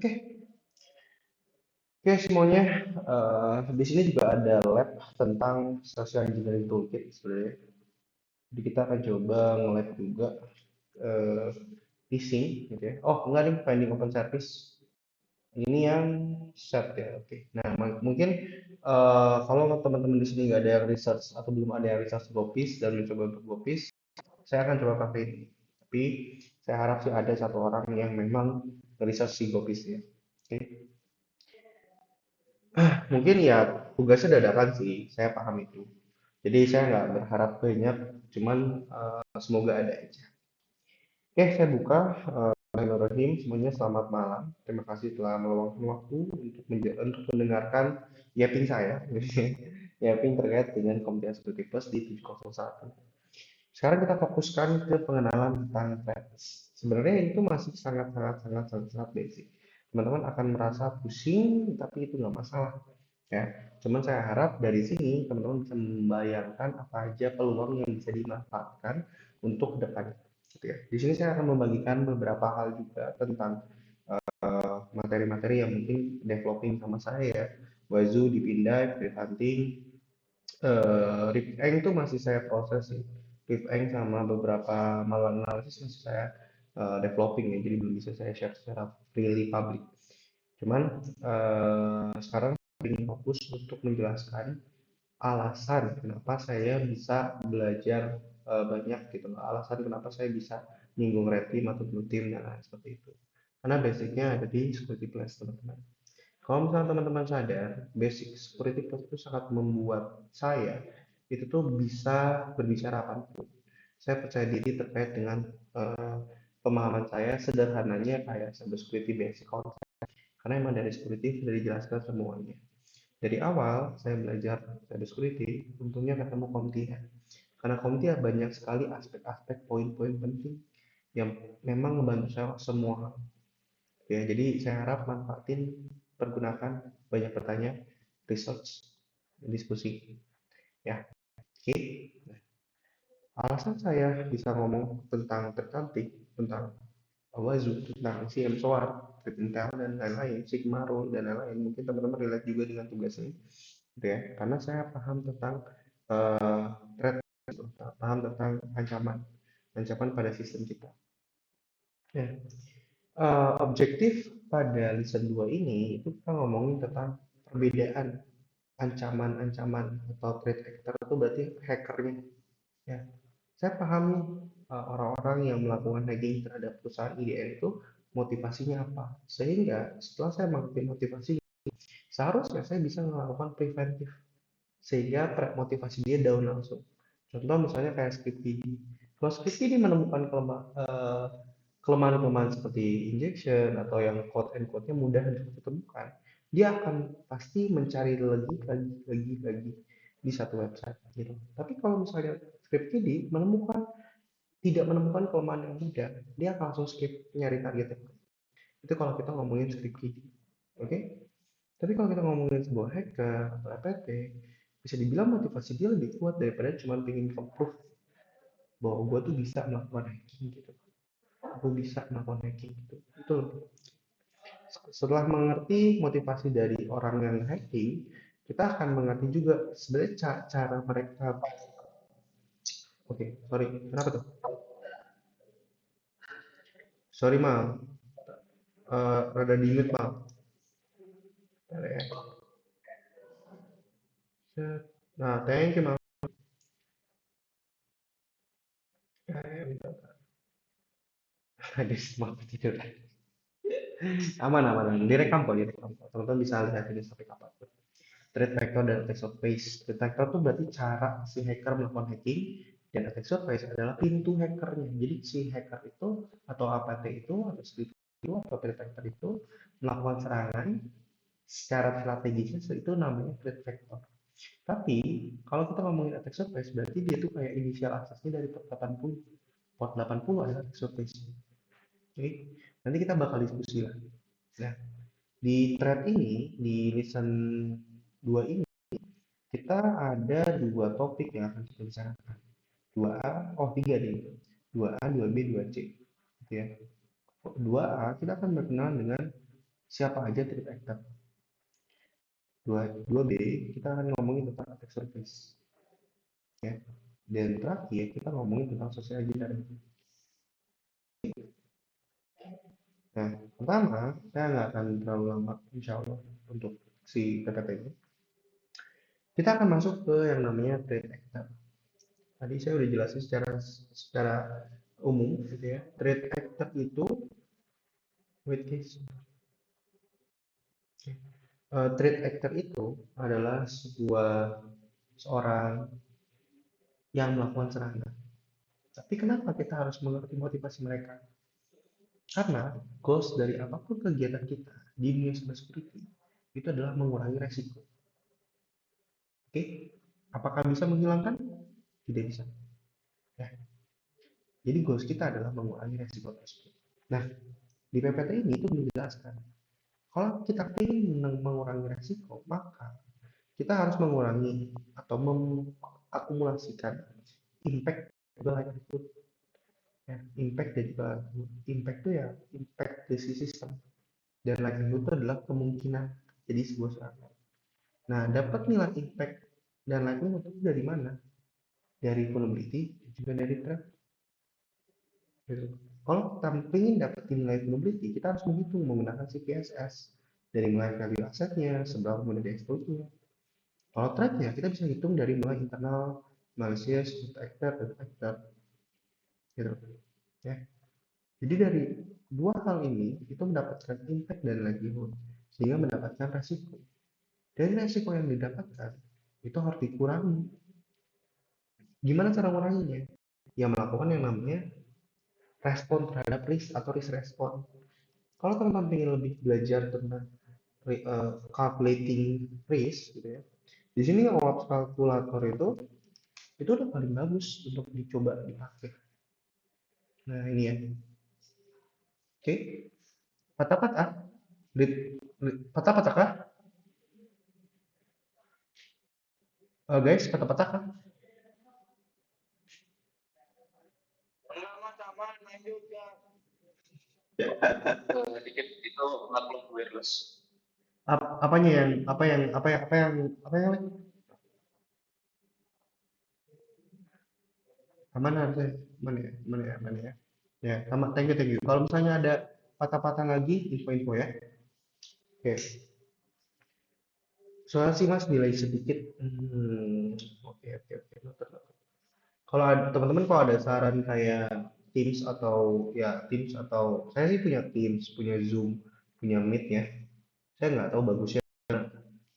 Oke, oke semuanya. Di sini juga ada lab tentang social engineering toolkit sebenarnya. Jadi kita akan coba nge-lab juga eh, phishing gitu ya. Oh, enggak nih, finding open service. Ini yang set ya. Oke. Nah, mungkin kalau teman-teman di sini nggak ada yang research atau belum ada yang research Gopis dan mencoba untuk Gopis, saya akan coba pakai ini. Tapi saya harap sih ada satu orang yang memang research si Gopis ya. Oke. Mungkin ya tugasnya dadakan sih, saya paham itu. Jadi saya nggak berharap banyak, cuman semoga ada aja. Oke, saya buka. Bismillahirrahmanirrahim. Semuanya selamat malam. Terima kasih telah meluangkan waktu untuk untuk mendengarkan yapping saya. Yapping terkait dengan Kementerian Security Plus di 701. Sekarang kita fokuskan ke pengenalan tentang threats. Sebenarnya itu masih sangat basic. Teman-teman akan merasa pusing, tapi itu nggak masalah. Ya, cuman saya harap dari sini teman-teman bisa membayangkan apa aja peluang yang bisa dimanfaatkan untuk depannya. Gitu ya. Di sini saya akan membagikan beberapa hal juga tentang materi-materi yang mungkin developing sama saya ya. Wazoo, Deep in Dive, Threat Hunting, Ripeng itu masih saya proses sih. Ripeng sama beberapa malware analysis masih saya developing ya, jadi belum bisa saya share secara freely public. Cuman sekarang ingin fokus untuk menjelaskan alasan kenapa saya bisa belajar banyak gitu loh. Alasan kenapa saya bisa nyinggung red team atau blue team dan lain seperti itu. Karena basicnya ada di security plus teman-teman. Kalau misalnya teman-teman sadar, basic security plus itu sangat membuat saya itu tuh bisa berbicara apapun. Saya percaya diri terkait dengan eh, pemahaman saya sederhananya kayak cyber security basic concept. Karena emang dari security sudah dijelaskan semuanya. Dari awal saya belajar cyber security, untungnya ketemu Komtia. Karena Komtia banyak sekali aspek-aspek poin-poin penting yang memang membantu saya semua hal. Ya, jadi saya harap manfaatin, pergunakan, banyak bertanya, research, diskusi. Ya, oke. Nah, alasan saya bisa ngomong tentang tercantik, tentang Wazoo, tentang CM Soar, Intel dan lain-lain, Sigma Rule dan lain-lain. Mungkin teman-teman relate juga dengan tugas ini, gitu ya. Karena saya paham tentang threat, paham tentang ancaman, ancaman pada sistem kita. Ya, objektif pada lesson 2 ini itu kita ngomongin tentang perbedaan ancaman-ancaman atau threat actor itu berarti hackernya. Ya, saya paham nih orang-orang yang melakukan hacking terhadap perusahaan IDN itu motivasinya apa. Sehingga setelah saya mengerti motivasi, seharusnya saya bisa melakukan preventif sehingga motivasi dia down langsung. Contoh misalnya kayak script PD. Kalau script PD menemukan kelemahan-kelemahan seperti injection atau yang quote and quote-nya mudah untuk ditemukan, dia akan pasti mencari lagi di satu website gitu. Tapi kalau misalnya script PD tidak menemukan kelemahan yang mudah, dia akan langsung skip nyari targetnya. Itu kalau kita ngomongin script PD. Oke? Okay? Tapi kalau kita ngomongin sebuah hacker atau APT, bisa dibilang motivasi dia lebih kuat daripada cuma pengen proof bahwa gue tuh bisa melakukan hacking gitu. Aku bisa melakukan hacking gitu. Itu setelah mengerti motivasi dari orang yang hacking, kita akan mengerti juga sebenarnya cara mereka. Oke, sorry, kenapa tuh? Sorry mal, rada di mute mal. Bentar ya. Nah, thank you mal. Ada semangat tidur. Aman. Direkam kok, direkam kok. Teman-teman bisa lihat ini sampai kapan. Threat vector dan attack surface. Threat vector itu berarti cara si hacker melakukan hacking, dan attack surface adalah pintu hackernya. Jadi si hacker itu atau APT itu atau security itu atau threat vector itu melakukan serangan secara strategisnya itu namanya threat vector. Tapi kalau kita ngomongin attack surface berarti dia itu kayak initial aksesnya dari port 80. Port 80 adalah attack surface. Oke, nanti kita bakal diskusi lah. Nah, di thread ini, di lesson 2 ini, kita ada dua topik yang akan kita bicarakan. 2A, oh 3 nih. 2A, 2B, 2C. Gitu ya. 2A, kita akan berkenalan dengan siapa aja threat actor. Dua b kita akan ngomongin tentang attack surface, ya. Dan terakhir kita ngomongin tentang social engineering. Nah, pertama, saya nggak akan terlalu lama, insya Allah, untuk si PPT ini. Kita akan masuk ke yang namanya threat actor. Tadi saya udah jelasin secara umum, gitu ya. Threat actor itu, wait guys, threat actor itu adalah seorang yang melakukan serangan. Tapi kenapa kita harus mengerti motivasi mereka? Karena goals dari apapun kegiatan kita di dunia cybersecurity itu adalah mengurangi resiko. Oke, apakah bisa menghilangkan? Tidak bisa. Ya. Jadi goals kita adalah mengurangi resiko tersebut. Nah, di PPT ini itu menjelaskan kalau kita ingin mengurangi resiko, maka kita harus mengurangi atau mengakumulasikan impact juga itu, ya. Impact dan juga impact itu ya impact dari sistem, dan likelihood itu adalah kemungkinan jadi sebuah serangan. Nah, dapat nilai impact dan likelihood itu dari mana? Dari vulnerability dan juga dari threat. Gitu. Kalau kita ingin dapat nilai vulnerability, kita harus menghitung menggunakan CPSS dari mulai value asetnya, seberapa mudah dieksploitnya. Kalau threatnya, kita bisa hitung dari mulai internal, malicious, actor, dan actor. Gitu. Ya. Jadi dari dua hal ini itu mendapatkan impact dan likelihood, sehingga mendapatkan resiko. Dan resiko yang didapatkan itu harus dikurangi. Gimana cara menguranginya? Ya melakukan yang namanya respon terhadap risk atau risk respon. Kalau teman-teman ingin lebih belajar tentang calculating risk, gitu ya. Di sini OWASP kalkulator itu udah paling bagus untuk dicoba dipakai. Nah ini ya, oke, patah-patah, patah-patah kah? Guys, patah-patah kah? Dikit itu maklum wireless. Apanya yang apa yang aman harusnya, mana ya. Ya, sama, thank you. Kalau misalnya ada patah-patah lagi, info-info ya. Oke, soal sih mas delay sedikit. Oke. Kalau teman-teman kalau ada saran kayak Teams atau saya sih punya Teams, punya Zoom, punya Meet ya. Saya nggak tahu bagusnya.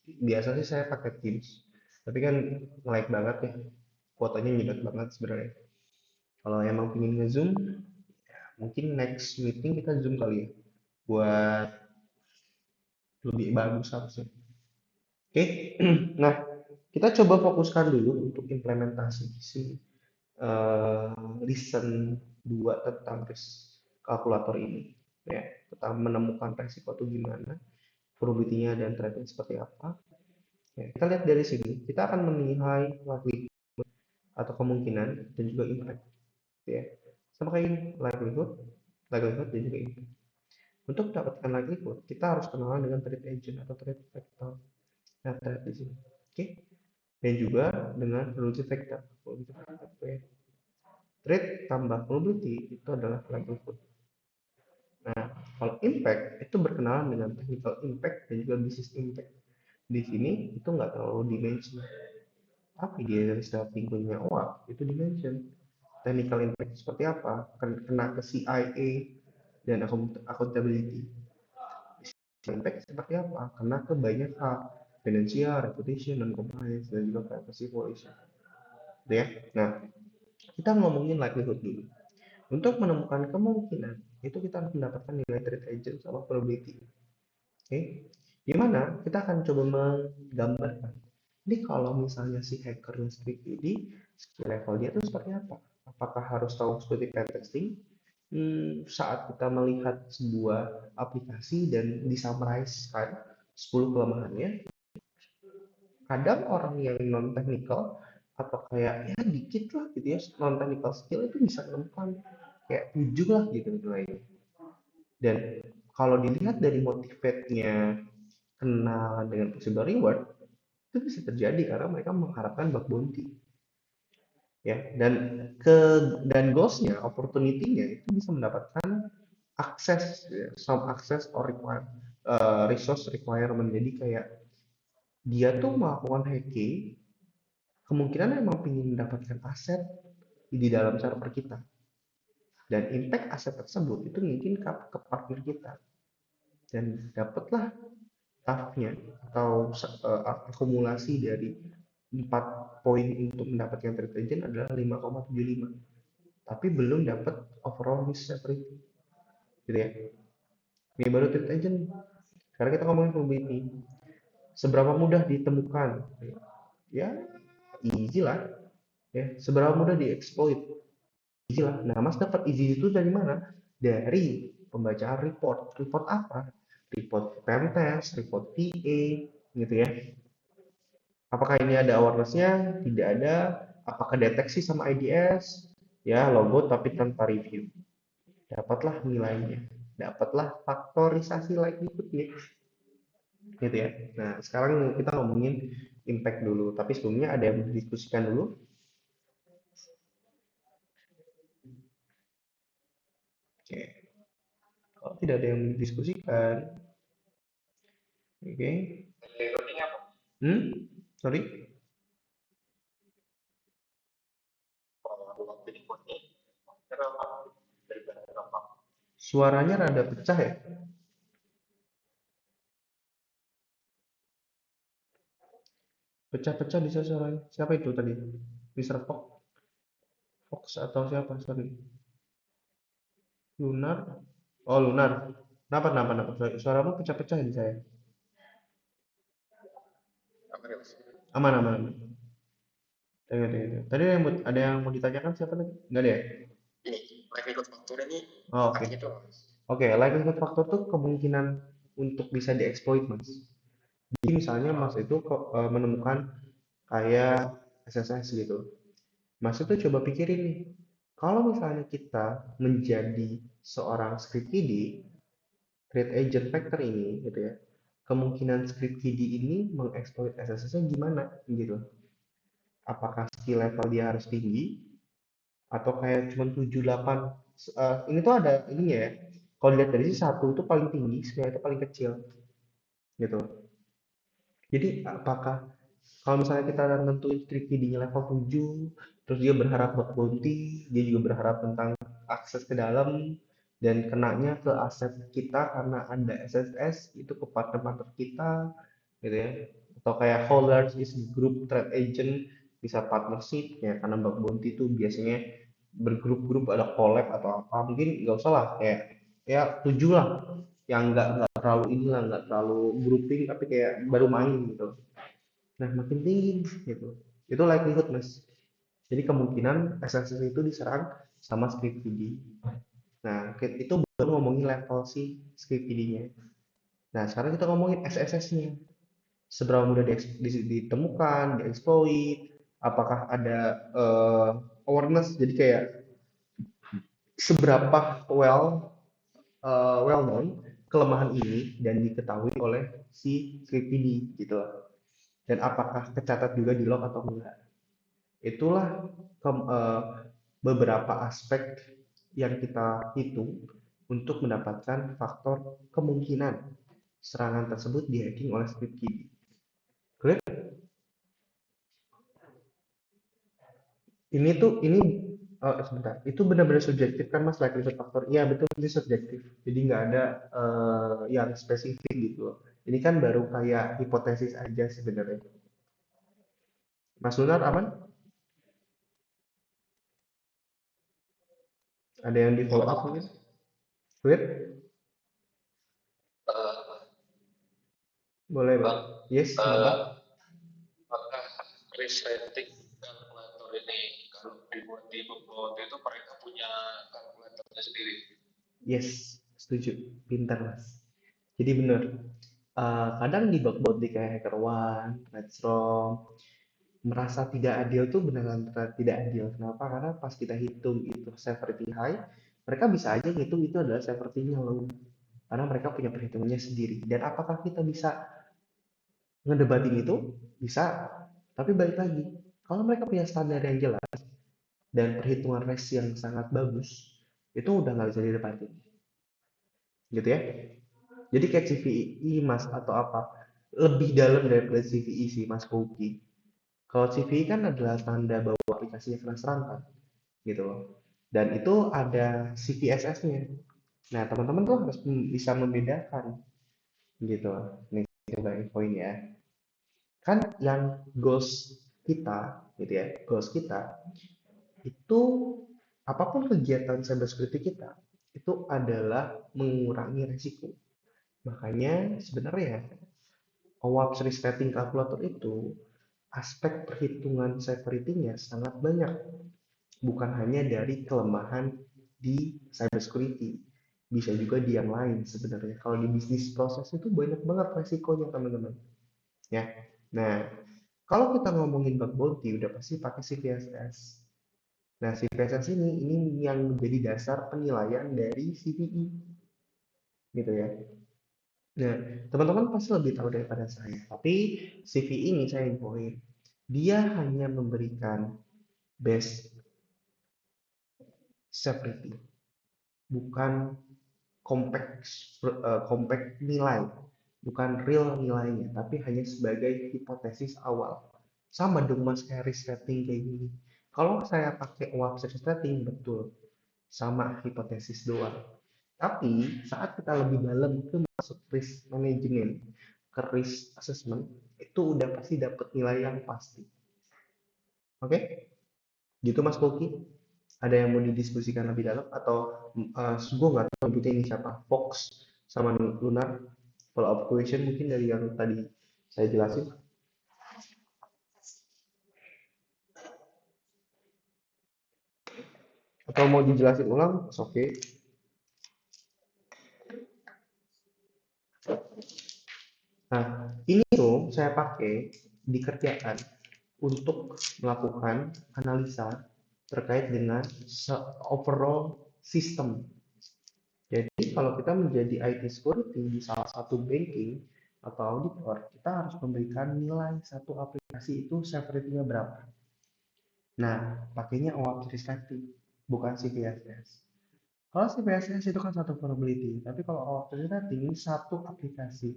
Biasa sih saya pakai Teams, tapi kan nge-lag banget ya. Kuotanya nyedot banget sebenarnya. Kalau emang pengen nge-Zoom, mungkin next meeting kita Zoom kali ya. Buat lebih bagus harusnya. Oke, nah kita coba fokuskan dulu untuk implementasi si listen 2 tentang kalkulator ini, ya, tentang menemukan resiko itu gimana, probability-nya dan trendnya seperti apa. Ya, kita lihat dari sini, kita akan menilai likelihood atau kemungkinan dan juga impact, ya. Sama kayak ini, likelihood dan juga impact. Untuk mendapatkan likelihood, kita harus kenalan dengan threat agent atau threat vector. Nah, threat di sini. Oke. Dan juga dengan probability vector. Threat tambah probability itu adalah likelihood. Nah, kalau impact itu berkenalan dengan technical impact dan juga business impact. Di sini itu nggak terlalu dimension, tapi dia dari istilah pinggulnya itu dimension. Technical impact seperti apa? Kena ke CIA dan accountability. Impact seperti apa? Kena ke banyak hal, financial, reputation, dan compliance, dan juga privacy violation. Ya. Nah, kita ngomongin likelihood dulu. Untuk menemukan kemungkinan, itu kita harus mendapatkan nilai threat agent sama probability. Oke, gimana? Kita akan coba menggambarkan. Ini kalau misalnya si hackernya seperti ini, skill levelnya itu seperti apa? Apakah harus tahu seperti pen testing? Saat kita melihat sebuah aplikasi dan disummarize-kan 10 kelemahannya, kadang orang yang non technical atau kayak ya dikit lah gitu ya, non technical skill itu bisa menemukan kayak 7 lah gitu nilainya. Dan kalau dilihat dari motivate-nya kenal dengan possible reward, itu bisa terjadi karena mereka mengharapkan bug bounty ya. Dan goals-nya, opportunity-nya itu bisa mendapatkan akses ya, some access or resource requirement. Jadi kayak dia tuh melakukan hacking, kemungkinan emang ingin mendapatkan aset di dalam server kita, dan impact aset tersebut itu mungkin ke partner kita, dan dapatlah tasknya atau akumulasi dari 4 poin untuk mendapatkan trade agent adalah 5,75, tapi belum dapat overall risk seperti itu gitu ya. Ini baru trade agent. Sekarang kita ngomongin probability, seberapa mudah ditemukan ya, easy lah ya. Seberapa mudah dieksploit, easy lah. Nah, Mas dapat easy itu dari mana? Dari pembacaan report. Report apa? Report pentest, report TA gitu ya. Apakah ini ada awareness-nya? Tidak ada. Apakah deteksi sama IDS? Ya, logo tapi tanpa review. Dapatlah nilainya. Dapatlah faktorisasi likelihood-nya. Gitu ya. Nah, sekarang kita ngomongin impact dulu. Tapi sebelumnya ada yang didiskusikan dulu? Oke. Kalau tidak ada yang didiskusikan, oke. Recordingnya apa? Sorry? Kalau waktu di ini kenapa daripada kenapa? Suaranya rada pecah ya? Pecah-pecah bisa suaranya. Siapa itu tadi? Mr. Fox? Fox atau siapa? Sorry. Lunar? Oh, Lunar. Kenapa? Suaramu pecah-pecah di saya. Apa ya, Mas? Aman. Tadi ada yang mau ditanyakan siapa tadi? Nggak ada ya? Ini likelihood factor ini Oh, oke. artinya itu apa, Mas? Oke, likelihood factor tuh kemungkinan untuk bisa dieksploit, Mas. Jadi misalnya Mas itu menemukan kayak SSS gitu. Mas itu coba pikirin nih, kalau misalnya kita menjadi seorang script kiddie, create agent factor ini gitu ya, kemungkinan script kiddie ini mengeksploit SSS-nya gimana gitu. Apakah skill level dia harus tinggi atau kayak cuma 7 8. Ini tuh ada ininya ya. Kalau dilihat dari sisi satu itu paling tinggi, skill itu paling kecil gitu. Jadi apakah kalau misalnya kita nentuin trik feeding level 7, terus dia berharap bug bounty, dia juga berharap tentang akses ke dalam, dan kenanya ke aset kita karena ada SSS itu ke partner-partner kita gitu ya. Atau kayak holders is group trade agent, bisa partnership ya, karena bug bounty itu biasanya bergrup-grup, ada collab atau apa, mungkin nggak usah lah kayak ya 7 lah, yang nggak terlalu inilah, nggak terlalu grouping tapi kayak baru main gitu. Nah, makin tinggi gitu. Itu likelihood, Mas. Jadi kemungkinan SSS itu diserang sama script feeding. Nah, itu baru ngomongin level si script feeding-nya. Nah, sekarang kita ngomongin SSS-nya. Seberapa mudah ditemukan, dieksploit, apakah ada awareness, jadi kayak seberapa well known kelemahan ini dan diketahui oleh si script feeding gitu. Dan apakah kecatat juga di log atau enggak. Itulah beberapa aspek yang kita hitung untuk mendapatkan faktor kemungkinan serangan tersebut di-hacking oleh script kiddie. Clear? Ini sebentar. Itu benar-benar subjektif kan Mas, likelihood factor? Iya betul, ini subjektif. Jadi nggak ada yang spesifik gitu loh. Ini kan baru kayak hipotesis aja sebenarnya. Mas Lunar aman? Ada yang di follow up mungkin? Clear? Eh, Boleh, Bang. Bang, Yes, kenapa? apakah resetting kalkulator ini kalau dibuat di Bebot itu mereka punya kalkulatornya sendiri? Yes, setuju. Pintar, Mas. Jadi benar. Kadang di bug-bug di kayak HackerOne, Netstorm, merasa tidak adil tuh beneran tidak adil. Kenapa? Karena pas kita hitung itu severity high, mereka bisa aja ngitung itu adalah severity-nya low. karena mereka punya perhitungannya sendiri. Dan apakah kita bisa ngedebatin itu? Bisa, tapi balik lagi, kalau mereka punya standar yang jelas dan perhitungan res yang sangat bagus, itu udah nggak bisa didebatin, gitu ya. Jadi kayak CVI mas atau apa, lebih dalam daripada CVI sih mas Koki. Kalau CVI kan adalah tanda bahwa aplikasinya kena serangan, gitu loh. Dan itu ada CVSS-nya. Nah, teman-teman tuh harus bisa membedakan, gitu. Nih, coba infoin ya. Kan yang goals kita, gitu ya, goals kita itu apapun kegiatan cybersecurity kita itu adalah mengurangi resiko. Makanya sebenarnya OWASP Risk Rating Calculator itu aspek perhitungan security-nya sangat banyak, bukan hanya dari kelemahan di cybersecurity, bisa juga di yang lain sebenarnya. Kalau di bisnis proses itu banyak banget resikonya teman-teman. Ya, nah kalau kita ngomongin bug bounty udah pasti pakai CVSS. Nah, CVSS ini yang menjadi dasar penilaian dari CVI, gitu ya. Nah, teman-teman pasti lebih tahu daripada saya. Tapi CVI ini saya infoin, dia hanya memberikan best severity, bukan compact compact nilai, bukan real nilainya, tapi hanya sebagai hipotesis awal. Sama dong mas kayak risk rating kayak gini. Kalau saya pakai OWASP risk rating betul, sama hipotesis doang. Tapi saat kita lebih dalam ke masuk risk management, ke risk assessment, itu udah pasti dapat nilai yang pasti. Oke? Gitu Mas Koki. Ada yang mau didiskusikan lebih dalam atau gue nggak tahu nyebutnya ini siapa, Fox sama Lunar, follow up question mungkin dari yang tadi saya jelasin, atau mau dijelasin ulang, oke. Okay. Nah, ini tuh saya pakai di kerjaan untuk melakukan analisa terkait dengan overall sistem. Jadi kalau kita menjadi IT security di salah satu banking atau auditor, kita harus memberikan nilai satu aplikasi itu security-nya berapa. Nah, pakainya OAuth Rating, bukan CVSS. Kalau CVSS itu kan satu probability, tapi kalau OAuth Rating ini satu aplikasi,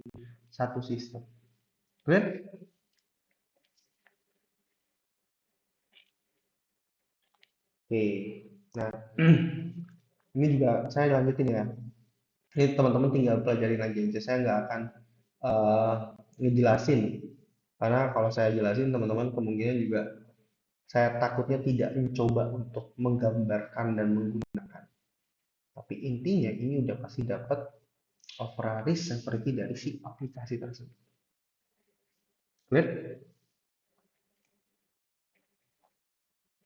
satu sistem. Clear? Oke. Nah, ini juga saya lanjutin ya. Ini teman-teman tinggal pelajarin lagi aja. Saya nggak akan uh, ngejelasin. Karena kalau saya jelasin, teman-teman kemungkinan juga saya takutnya tidak mencoba untuk menggambarkan dan menggunakan. Tapi intinya ini udah pasti dapat overall risk seperti dari si aplikasi tersebut. Clear?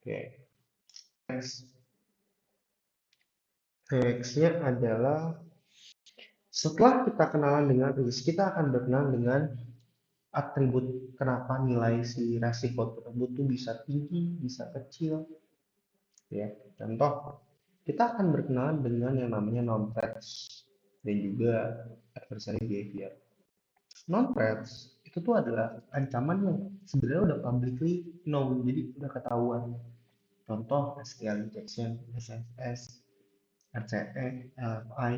Oke. Next. Nextnya adalah setelah kita kenalan dengan risk, kita akan berkenalan dengan atribut kenapa nilai si resiko tersebut tuh bisa tinggi, bisa kecil, ya. Contoh, kita akan berkenalan dengan yang namanya non-threats dan juga adversary behavior. Non-threats itu tuh adalah ancaman yang sebenarnya udah publicly known, jadi udah ketahuan. Contoh SQL injection, SSS, RCE, LFI,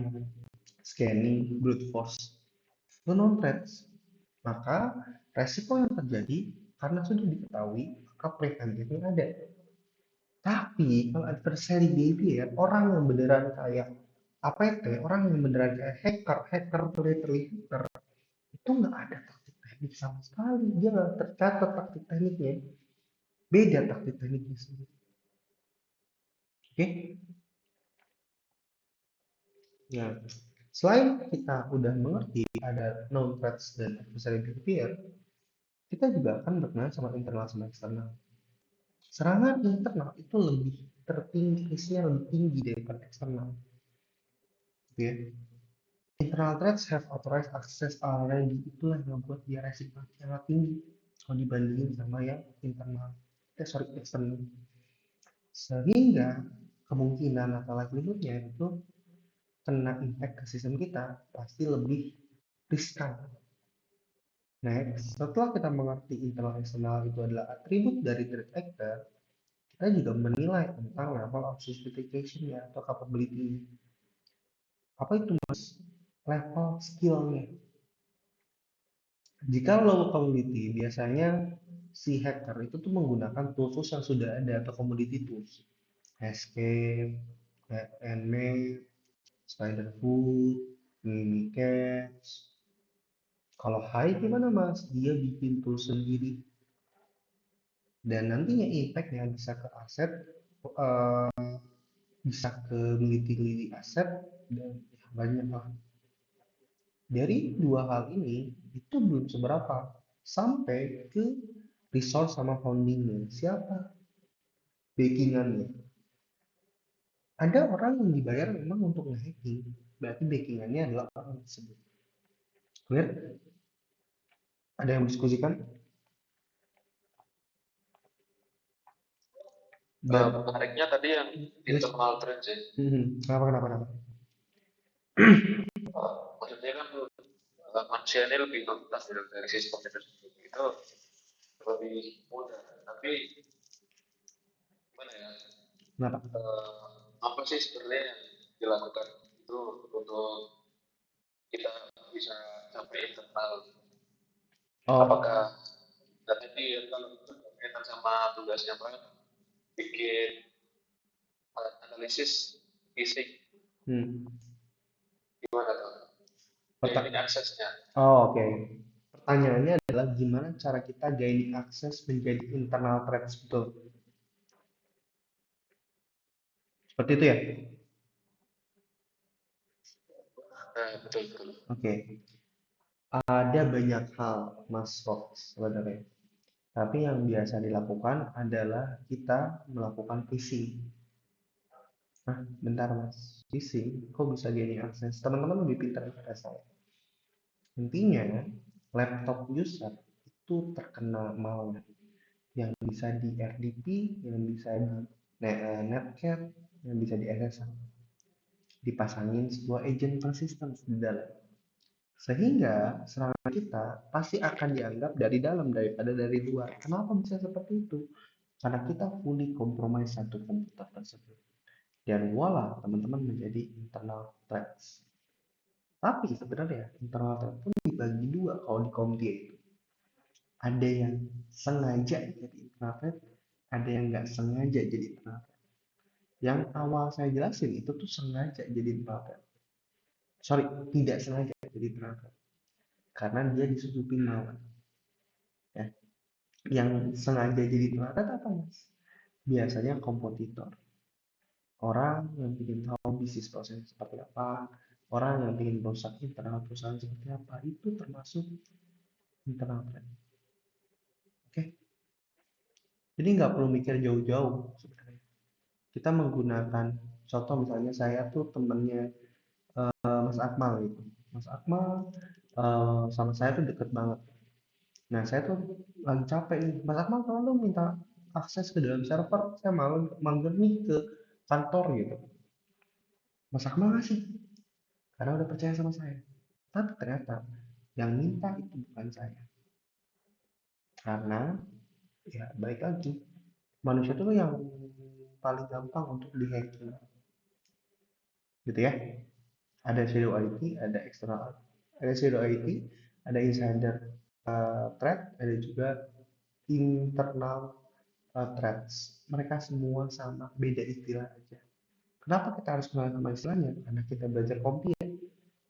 scanning, brute force. Itu non-threats. Maka resiko yang terjadi karena sudah diketahui, maka preventifnya ada. Tapi kalau adversary behavior, orang yang beneran kayak APT, orang yang beneran kayak hacker literally hacker, itu nggak ada taktik teknik sama sekali. Dia nggak tercatat taktik tekniknya. Beda taktik tekniknya sendiri. Oke? Nah, selain kita udah mengerti ada known threats dan adversary behavior, kita juga akan berkenalan sama internal sama eksternal. Serangan internal itu lebih tertinggi, risknya lebih tinggi daripada eksternal. Ya. Internal threats have authorized access already, itulah yang membuat dia resiko sangat tinggi kalau dibandingin sama yang internal, eksternal. Sehingga kemungkinan atau likelihudnya itu kena impact ke sistem kita pasti lebih riskan. Next, setelah kita mengerti internal eksternal itu adalah atribut dari threat actor, kita juga menilai tentang level of sophistication-nya atau capability. Apa itu mas? Level skill-nya. Jika low capability, biasanya si hacker itu tuh menggunakan tools yang sudah ada atau commodity tools. Escape, and Map, Spiderfoot, Mimikatz. Kalau high gimana mas? Dia bikin tool sendiri dan nantinya impactnya bisa ke aset, bisa ke meliti-liti aset dan ya, banyak lah. Dari dua hal ini itu belum seberapa sampai ke resource sama foundingnya. Siapa backingannya? Ada orang yang dibayar memang untuk nge-hacking, berarti backingannya adalah orang tersebut. Clear? Ada yang diskusikan? Dan Menariknya tadi yang yes. internal trend sih. Kenapa? Maksudnya kan manusia ini lebih tuntas dari sistem itu lebih mudah. Tapi gimana ya? Kenapa? Apa sih sebenarnya yang dilakukan itu untuk kita bisa sampai internal? Oh, Apakah dan tadi ya, kalau itu berkaitan sama tugasnya Pak bikin analisis fisik hmm. gimana tuh? Gaining aksesnya. Oh, oke. Pertanyaannya adalah gimana cara kita gaining access menjadi internal threats, betul? Seperti itu ya? Betul betul. Oke. Ada banyak hal, Mas Fox, sebenarnya. Tapi yang biasa dilakukan adalah kita melakukan phishing. Nah, bentar Mas. Phishing, kok bisa gaining access? Teman-teman lebih pintar daripada saya. Intinya, laptop user itu terkena malware yang bisa di RDP, yang bisa di netcat, yang bisa di SSL. Dipasangin sebuah agent persistence di dalam. Sehingga serangan kita pasti akan dianggap dari dalam daripada dari luar. Kenapa bisa seperti itu? Karena kita fully compromise satu komputer tersebut. Dan voila, teman-teman menjadi internal threats. Tapi sebenarnya internal threat pun dibagi dua kalau di Comtia itu. Ada yang sengaja jadi internal threat, ada yang nggak sengaja jadi internal threat. Yang awal saya jelasin itu tuh sengaja jadi internal threat. Sorry, tidak sengaja jadi internal threat. Karena dia disusupin malware. Ya. Yang sengaja jadi internal threat apa mas? Biasanya kompetitor. Orang yang ingin tahu bisnis proses seperti apa, orang yang ingin merusak internal perusahaan seperti apa, itu termasuk internal threat. Oke, jadi nggak perlu mikir jauh-jauh sebenarnya. Kita menggunakan contoh misalnya saya tuh temennya Mas Akmal gitu. Mas Akmal sama saya tuh deket banget. Nah saya tuh lagi capek nih. Mas Akmal kalau lu minta akses ke dalam server, saya malu mager nih ke kantor gitu. Mas Akmal ngasih karena udah percaya sama saya. Tapi ternyata yang minta itu bukan saya. Karena ya baik lagi, manusia itu yang paling gampang untuk dihacking gitu ya. Ada shadow IT, ada external, ada shadow IT, ada insider threat, ada juga internal threats. Mereka semua sama, beda istilah aja. Kenapa kita harus kenal sama istilahnya? Karena kita belajar komputer.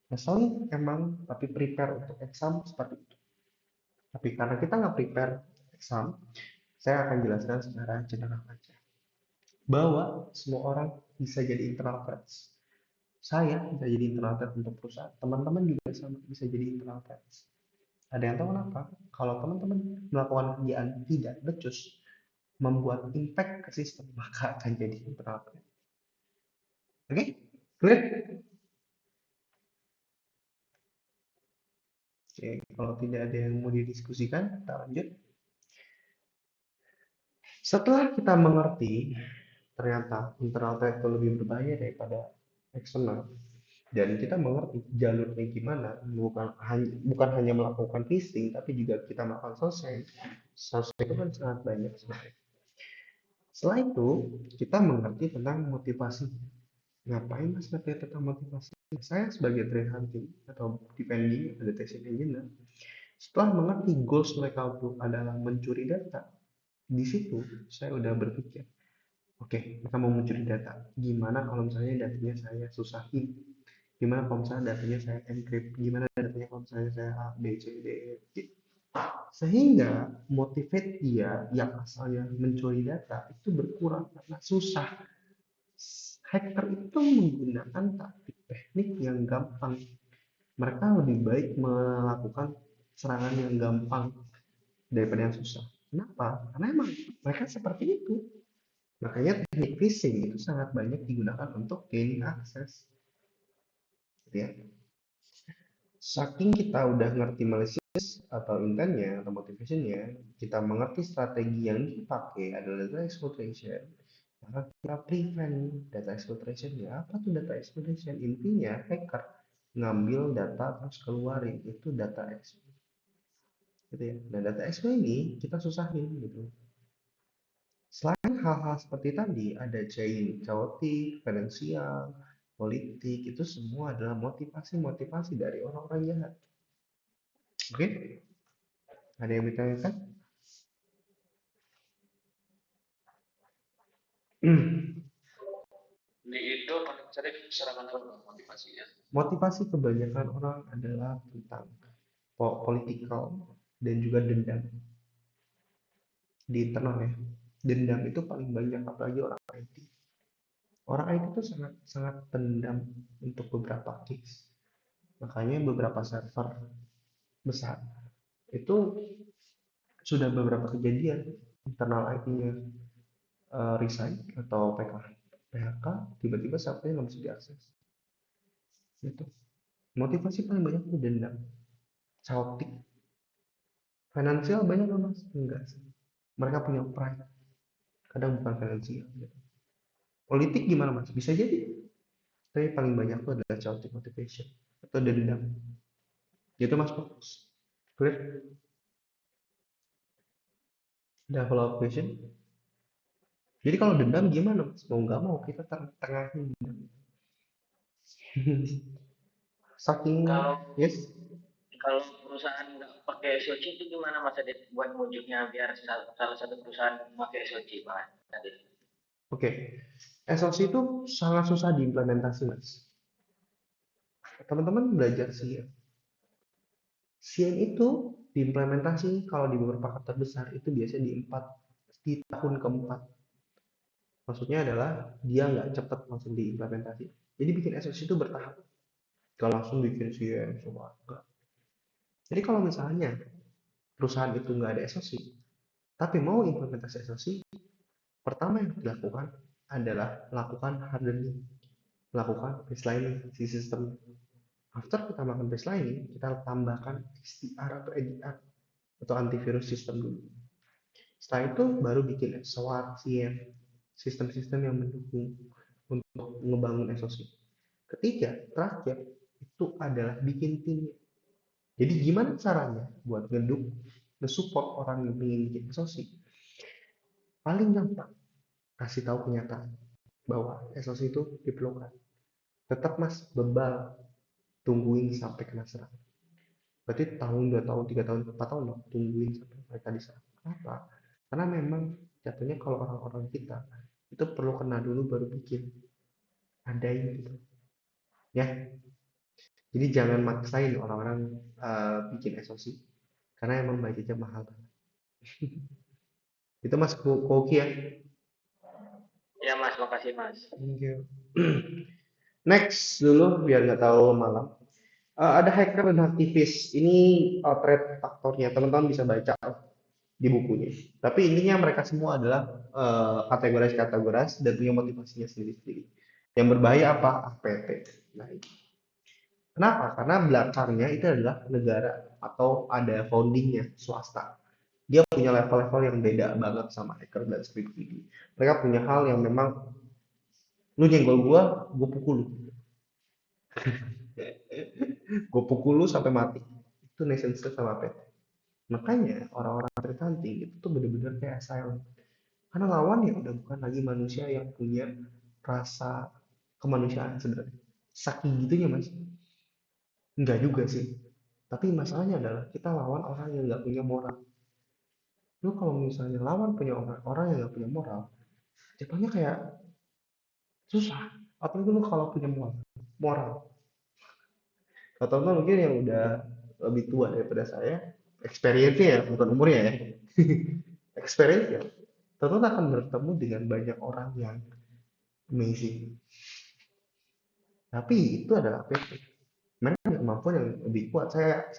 Nah, soalnya emang tapi prepare untuk exam seperti itu. Tapi karena kita nggak prepare exam, saya akan jelaskan secara general aja. Bahwa semua orang bisa jadi internal threats. Saya bisa jadi internal threat untuk perusahaan. Teman-teman juga sama bisa jadi internal threats. Ada yang tahu kenapa? Kalau teman-teman melakukan kerjaan tidak becus, membuat impact ke sistem, maka akan jadi internal threat. Oke? Okay? Clear? Oke, kalau tidak ada yang mau didiskusikan, kita lanjut. Setelah kita mengerti ternyata internal threat itu lebih berbahaya daripada eksternal, dan kita mengerti jalurnya gimana, bukan hanya melakukan phishing tapi juga kita melakukan sosmed. Sosmed itu kan sangat banyak sebenarnya. Setelah itu kita mengerti tentang motivasi. Ngapain mas ngerti tentang motivasi? Saya sebagai threat hunting atau defending atau detection engineer, setelah mengerti goals mereka itu adalah mencuri data, di situ saya udah berpikir, oke, mereka mau mencuri data. Gimana kalau misalnya datanya saya susahin? Gimana kalau misalnya datanya saya encrypt? Gimana datanya kalau misalnya saya A, B, C, D, E, F, G? Sehingga motivate dia yang asalnya mencuri data itu berkurang karena susah. Hacker itu menggunakan taktik teknik yang gampang. Mereka lebih baik melakukan serangan yang gampang daripada yang susah. Kenapa? Karena emang mereka seperti itu. Makanya teknik phishing itu sangat banyak digunakan untuk gaining access. Gitu ya. Saking kita udah ngerti malicious atau intentnya atau motivationnya, kita mengerti strategi yang dipakai adalah data exploitation, maka kita prevent data exploitation. Ya, apa tuh data exploitation? Intinya hacker ngambil data terus keluarin, itu data exploit. Gitu ya. Nah, data exploit ini kita susahin gitu. Selain hal-hal seperti tadi, ada chaotic, finansial, politik, itu semua adalah motivasi-motivasi dari orang-orang jahat. Oke? Ada yang ditanyakan? Di itu paling sering serangan apa motivasinya? Motivasi kebanyakan orang adalah tentang political dan juga dendam di internal ya. Dendam itu paling banyak apalagi orang IT. Orang IT itu sangat sangat pendam untuk beberapa case. Makanya beberapa server besar itu sudah beberapa kejadian internal IT-nya resign atau PHK, tiba-tiba servernya nggak bisa diakses. Gitu. Motivasi paling banyak itu dendam, chaotic. Finansial banyak nggak mas? Enggak sih. Mereka punya pride, kadang bukan finansial. Gitu. Politik gimana mas? Bisa jadi. Tapi paling banyak itu adalah chaotic motivation atau dendam. Gitu mas fokus. Clear? Ada follow up question? Jadi kalau dendam gimana mas? Mau nggak mau kita tengahin dendam. Saking Kalau yes. kalau perusahaan nggak pakai SOC itu gimana Mas Adit buat wujudnya biar salah satu perusahaan pakai SOC Mas Adit? Oke. SOC itu sangat susah diimplementasi mas. Teman-teman belajar SIEM. SIEM itu diimplementasi kalau di beberapa kantor besar itu biasanya di tahun keempat. Maksudnya adalah dia nggak cepat langsung diimplementasi. Jadi bikin SOC itu bertahap. Gak langsung bikin SIEM semua. Enggak. Jadi kalau misalnya perusahaan itu nggak ada SOC, tapi mau implementasi SOC, pertama yang dilakukan adalah lakukan hardening, melakukan baselining si sistem. After kita melakukan baselining, kita tambahkan XDR atau EDR atau antivirus sistem dulu. Setelah itu baru bikin SWAT, CM, sistem-sistem yang mendukung untuk ngebangun SOC. Ketiga, terakhir itu adalah bikin tim. Jadi gimana caranya buat nge-support orang yang ingin bikin SOC? Paling gampang, kasih tahu kenyataan bahwa SOC itu diperlukan. Tetap mas, bebal, tungguin sampai kena serangan. Berarti tahun, 2 tahun, 3 tahun, 4 tahun loh, tungguin sampai mereka diserang. Kenapa? Karena memang jatuhnya kalau orang-orang kita itu perlu kena dulu baru bikin. Adain gitu. Ya, jadi jangan maksain orang-orang bikin SOC. Karena emang budgetnya mahal. Itu mas Koki ya. Ya Mas, makasih Mas. Thank you. Next dulu biar nggak tahu malam. Ada hacker dan aktivis. Ini threat faktornya. Teman-teman bisa baca di bukunya. Tapi intinya mereka semua adalah kategoris dan punya motivasinya sendiri-sendiri. Yang berbahaya apa? APT. Nah, kenapa? Karena belakangnya itu adalah negara atau ada foundingnya swasta. Dia punya level-level yang beda banget sama hacker dan security. Mereka punya hal yang memang lu nyenggol gua pukul lu. Gue pukul lu sampai mati. Itu nation state sama PT. Makanya orang-orang atlet hunting itu tuh bener-bener kayak silent. Karena lawannya udah bukan lagi manusia yang punya rasa kemanusiaan sebenarnya. Saking gitunya mas. Enggak juga sih. Tapi masalahnya adalah kita lawan orang yang nggak punya moral. Lu kalau misalnya lawan punya orang yang nggak punya moral, jatuhnya kayak susah. Apalagi lu kalau punya moral. Moral. Atau mungkin yang udah lebih tua daripada saya, experience-nya ya, bukan umurnya ya. Experience ya. Tentu akan bertemu dengan banyak orang yang amazing. Tapi itu adalah PT. Mereka punya kemampuan yang lebih kuat. Saya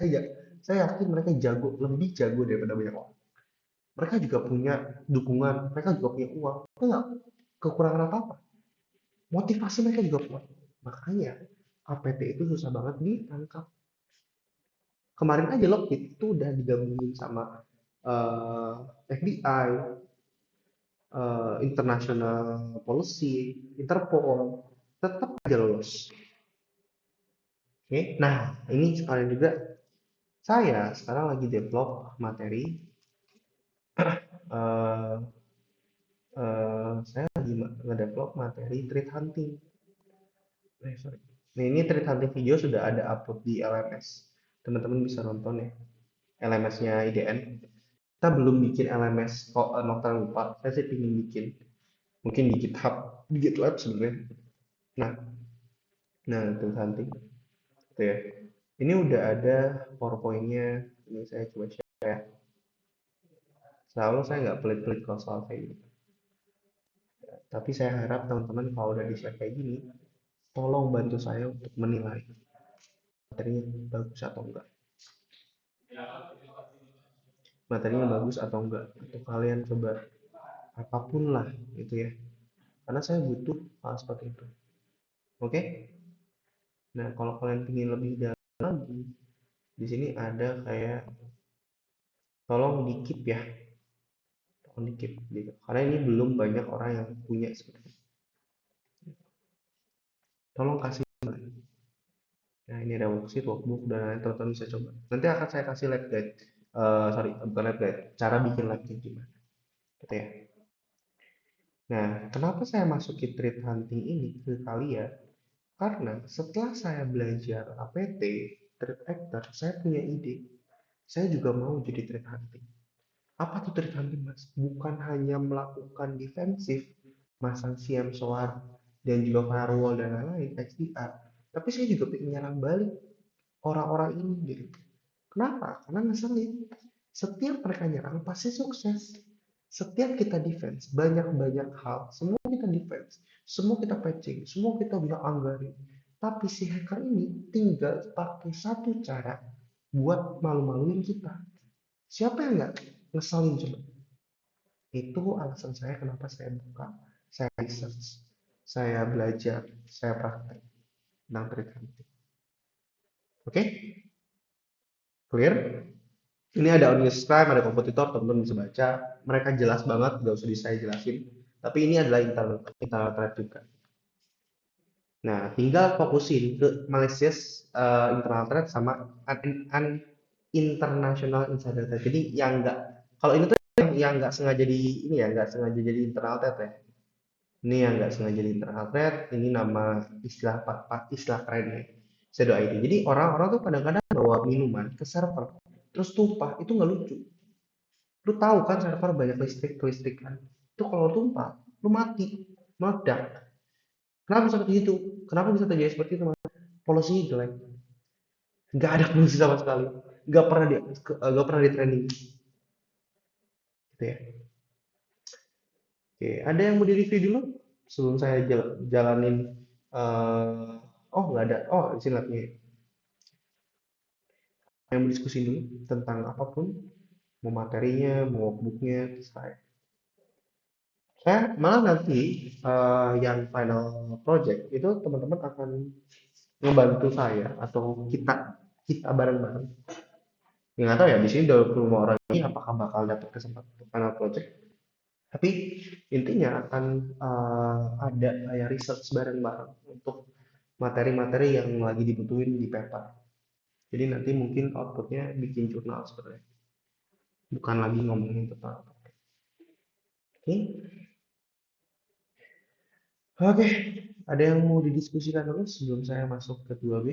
yakin mereka lebih jago daripada banyak orang. Mereka juga punya dukungan, mereka juga punya uang. Mereka nggak kekurangan apa-apa. Motivasi mereka juga kuat. Makanya APT itu susah banget ditangkap. Kemarin aja Lockheed itu udah digabungin sama FBI, International Policy, Interpol, tetap aja lolos. Oke, nah ini sekalian juga saya sekarang lagi develop materi. eh, saya lagi ngedevelop materi threat hunting. Sorry. Nah ini threat hunting video sudah ada upload di LMS. Teman-teman bisa nonton ya. LMS-nya IDN. Kita belum bikin LMS kok Nocturne lupa. Saya sih ingin bikin. Mungkin di GitHub, di GitLab sebenarnya. Nah, threat hunting. Gitu ya. Ini udah ada PowerPoint-nya. Ini saya coba share. Selalu saya nggak pelit-pelit kalau soal kayak gini. Tapi saya harap teman-teman kalau udah di-share kayak gini, tolong bantu saya untuk menilai materinya bagus atau enggak. Materinya bagus atau enggak. Atau kalian coba apapun lah gitu ya. Karena saya butuh hal seperti itu. Oke? Nah, kalau kalian ingin lebih dalam lagi, di sini ada kayak tolong di-keep ya. Tolong di-keep gitu. Karena ini belum banyak orang yang punya sebenarnya. Tolong kasih. Nah, ini ada worksheet, workbook, dan lain teman-teman bisa coba. Nanti akan saya kasih lab guide. Sorry, bukan lab guide. Cara bikin labnya gimana. Gitu ya. Nah, kenapa saya masukin threat hunting ini ke kalian? Karena setelah saya belajar APT, threat actor, saya punya ide. Saya juga mau jadi threat hunting. Apa tuh threat hunting, Mas? Bukan hanya melakukan defensif, masang SIEM, SOAR, dan juga firewall dan lain-lain, XDR. Tapi saya juga ingin nyerang balik orang-orang ini gitu. Kenapa? Karena ngeselin. Setiap mereka nyerang pasti sukses. Setiap kita defense, banyak-banyak hal, semua kita defense, semua kita patching, semua kita bisa anggarin. Tapi si hacker ini tinggal pakai satu cara buat malu-maluin kita. Siapa yang nggak ngeselin coba? Itu alasan saya kenapa saya buka, saya research, saya belajar, saya praktek tentang threat hunting. Oke? Clear? Ini ada audience time, ada kompetitor, teman-teman bisa baca. Mereka jelas banget, nggak usah saya jelasin. Tapi ini adalah internal threat juga. Nah, tinggal fokusin ke malicious internal threat sama international insider threat. Jadi yang nggak, kalau ini tuh yang nggak sengaja di ini ya, nggak sengaja jadi internal threat ya. Ini yang nggak sengaja jadi internal threat. Ini nama istilah kerennya. Shadow ID. Jadi orang-orang tuh kadang-kadang bawa minuman ke server terus tumpah, itu nggak lucu. Lu tahu kan server banyak listrik kan, itu kalau tumpah lu mati, meledak. Kenapa bisa seperti itu? Kenapa bisa terjadi seperti itu, mas? Polusinya jelek, nggak ada polusi sama sekali, nggak pernah di training gitu ya. Oke, ada yang mau di review dulu sebelum saya jalanin. Oh nggak ada, oh di sini lagi yang mau diskusi dulu tentang apapun, mau materinya, mau workbooknya, saya malah nanti yang final project itu teman-teman akan ngebantu saya atau kita kita bareng-bareng. Ya nggak tahu ya di sini 25 orang ini apakah bakal dapat kesempatan untuk final project. Tapi intinya akan ada kayak research bareng-bareng untuk materi-materi yang lagi dibutuhin di paper. Jadi nanti mungkin outputnya bikin jurnal sebenarnya, bukan lagi ngomongin tentang oke. Oke, ada yang mau didiskusikan dulu sebelum saya masuk ke 2B?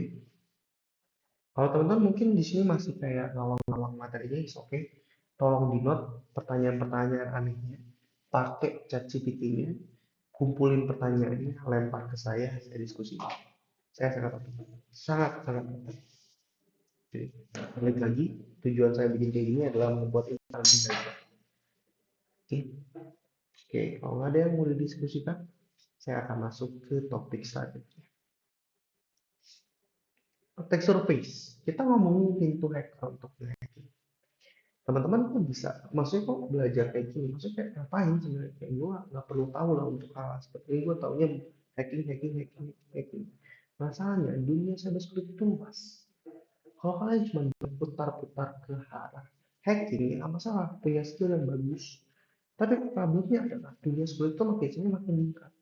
Kalau teman-teman mungkin di sini masih kayak ngawang-ngawang materinya, is oke. Tolong di note pertanyaan-pertanyaan anehnya, pakai chat GPT-nya, kumpulin pertanyaannya, lempar ke saya diskusi. Saya sangat oke. Sangat oke. Jadi, balik lagi, tujuan saya bikin kayak gini adalah membuat ini lebih baik. Oke, oke. Kalau nggak ada yang mau didiskusikan, saya akan masuk ke topik selanjutnya. Attack surface. Kita ngomongin pintu hacker untuk hacking. Teman-teman kok bisa, maksudnya kok belajar kayak gini? Maksudnya kayak ngapain sebenarnya? Kayak gue nggak perlu tahu lah untuk hal seperti ini. Gue taunya hacking. Masalahnya dunia cybersecurity itu luas. Kalau kalian cuma berputar-putar ke arah hacking, ya nggak masalah, punya skill yang bagus. Tapi problemnya adalah dunia security itu makin makin meningkat.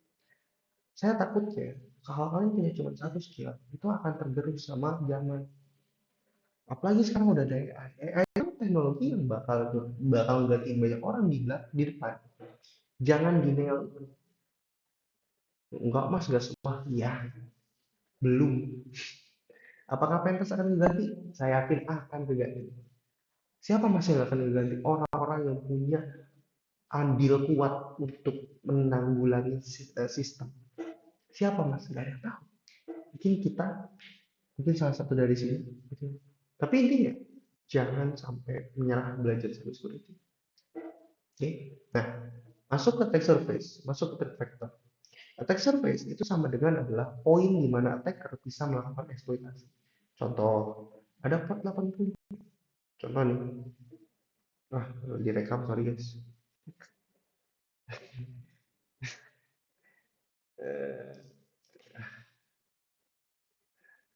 Saya takutnya kalau kalian punya cuma satu skill, itu akan tergerus sama zaman. Apalagi sekarang udah ada AI. AI itu teknologi yang bakal gantiin banyak orang di depan. Jangan gini, enggak mas, gak semua. Ya, belum. Apakah pentas akan diganti? Saya yakin akan diganti. Siapa mas yang akan diganti? Orang-orang yang punya andil kuat untuk menanggulangi sistem. Siapa mas? Gak ada yang tahu. Mungkin kita, mungkin salah satu dari sini. Tapi intinya, jangan sampai menyerah belajar cyber security. Oke, nah masuk ke attack surface, masuk ke threat vector. Attack surface itu sama dengan adalah poin di mana attacker bisa melakukan eksploitasi. Contoh, ada port 80. Contoh nih, direkam, sorry guys.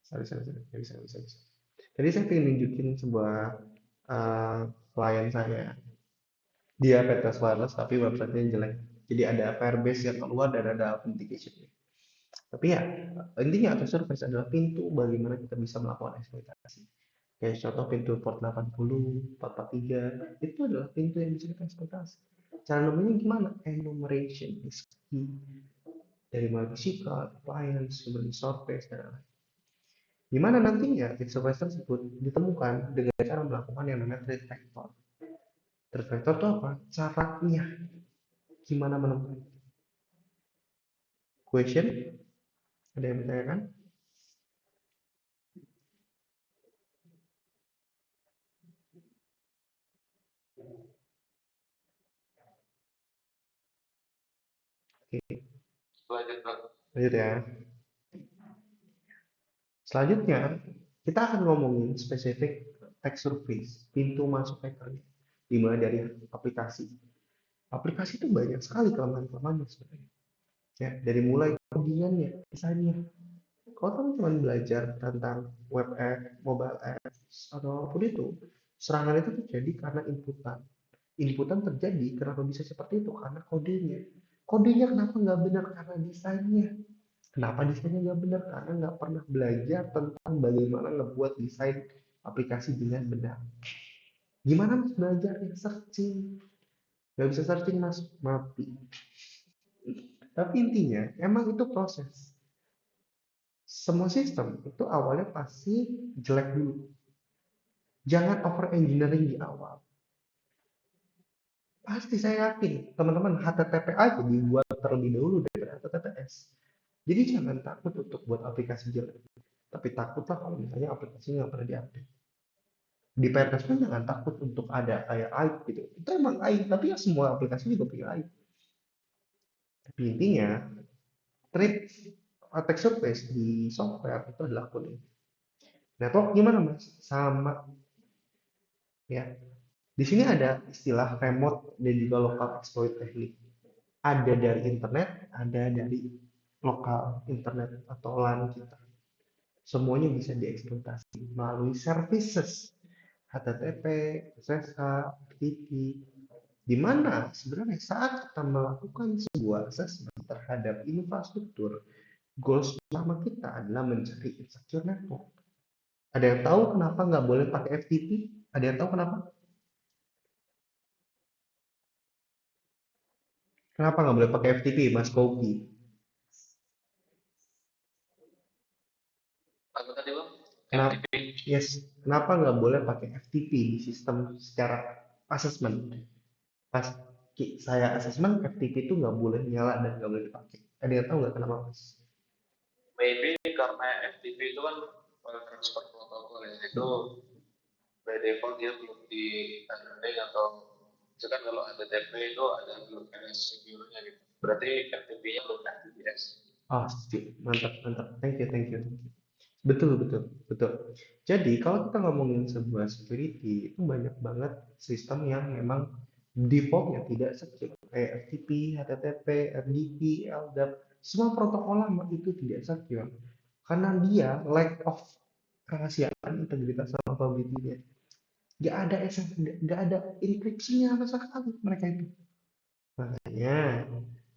Sorry, bisa. Jadi saya ingin nunjukin sebuah klien saya. Dia Petrus Wireless tapi websitenya jelek. Jadi ada Firebase yang keluar dan ada authentication. Tapi ya, intinya attack surface adalah pintu bagaimana kita bisa melakukan eksploitasi. Kayak contoh pintu port 80, 443, itu adalah pintu yang bisa kita eksploitasi. Cara namanya gimana? Enumeration is key. Dari mulai secret, appliance, kemudian surface, dan lain-lain. Di mana nantinya attack surface tersebut ditemukan dengan cara melakukan yang namanya threat vector. Threat vector itu apa? Caranya gimana menemukan? Question? Ada yang bertanyakan? Oke, lanjut ya. Selanjutnya, kita akan ngomongin spesifik attack surface, pintu masuk hackernya. Dimulai dari aplikasi. Aplikasi itu banyak sekali kelemahan-kelemahannya sebenarnya. Ya, dari mulai codingannya, desainnya. Kalau kamu cuma belajar tentang web app, mobile apps, atau apapun itu, serangan itu terjadi karena inputan. Inputan terjadi kenapa bisa seperti itu? Karena kodenya. Kodenya kenapa nggak benar? Karena desainnya. Kenapa desainnya nggak benar? Karena nggak pernah belajar tentang bagaimana ngebuat desain aplikasi dengan benar. Gimana mas belajarnya? Searching. Nggak bisa searching mas, mati. Tapi intinya, emang itu proses. Semua sistem itu awalnya pasti jelek dulu. Jangan over engineering di awal. Pasti saya yakin teman-teman HTTP aja dibuat terlebih dahulu dari HTTPS. Jadi jangan takut untuk buat aplikasi jelek. Tapi takutlah kalau misalnya aplikasinya nggak pernah diupdate. Di PNS pun jangan takut untuk ada kayak aib gitu. Itu emang aib, tapi ya semua aplikasi juga punya aib. Tapi intinya, threat attack surface di software itu adalah coding. Network gimana mas? Sama ya. Di sini ada istilah remote dan juga local exploit technique. Ada dari internet, ada dari lokal internet atau LAN kita. Semuanya bisa dieksploitasi melalui services HTTP, SSH, FTP, di mana sebenarnya saat kita melakukan sebuah assessment terhadap infrastruktur, Goals utama kita adalah mencari insecure network. Ada yang tahu kenapa nggak boleh pakai FTP? Ada yang tahu kenapa? Kenapa nggak boleh pakai FTP, Mas Kogi? Apa tadi bang? Kenapa? FTP. Yes, kenapa nggak boleh pakai FTP di sistem secara assessment? Pas saya assessment, FTP itu nggak boleh nyala dan nggak boleh dipakai. Ada yang tahu nggak kenapa, Mas? Maybe karena FTP itu kan file transfer protocol ya, itu by default dia belum di handling, atau misalkan kalau ada TP itu ada belum ada secure-nya gitu. Berarti FTP-nya belum FTPS. Oh, mantap, mantap. Thank you, thank you. Betul, betul, betul. Jadi kalau kita ngomongin sebuah security, itu banyak banget sistem yang memang defaultnya tidak secure. Kayak FTP, HTTP, RDP, LDAP, semua protokol lama itu tidak secure. Karena dia lack of kerahasiaan, integritas, sama probability-nya. Nggak ada enkripsinya sama sekali mereka itu. Makanya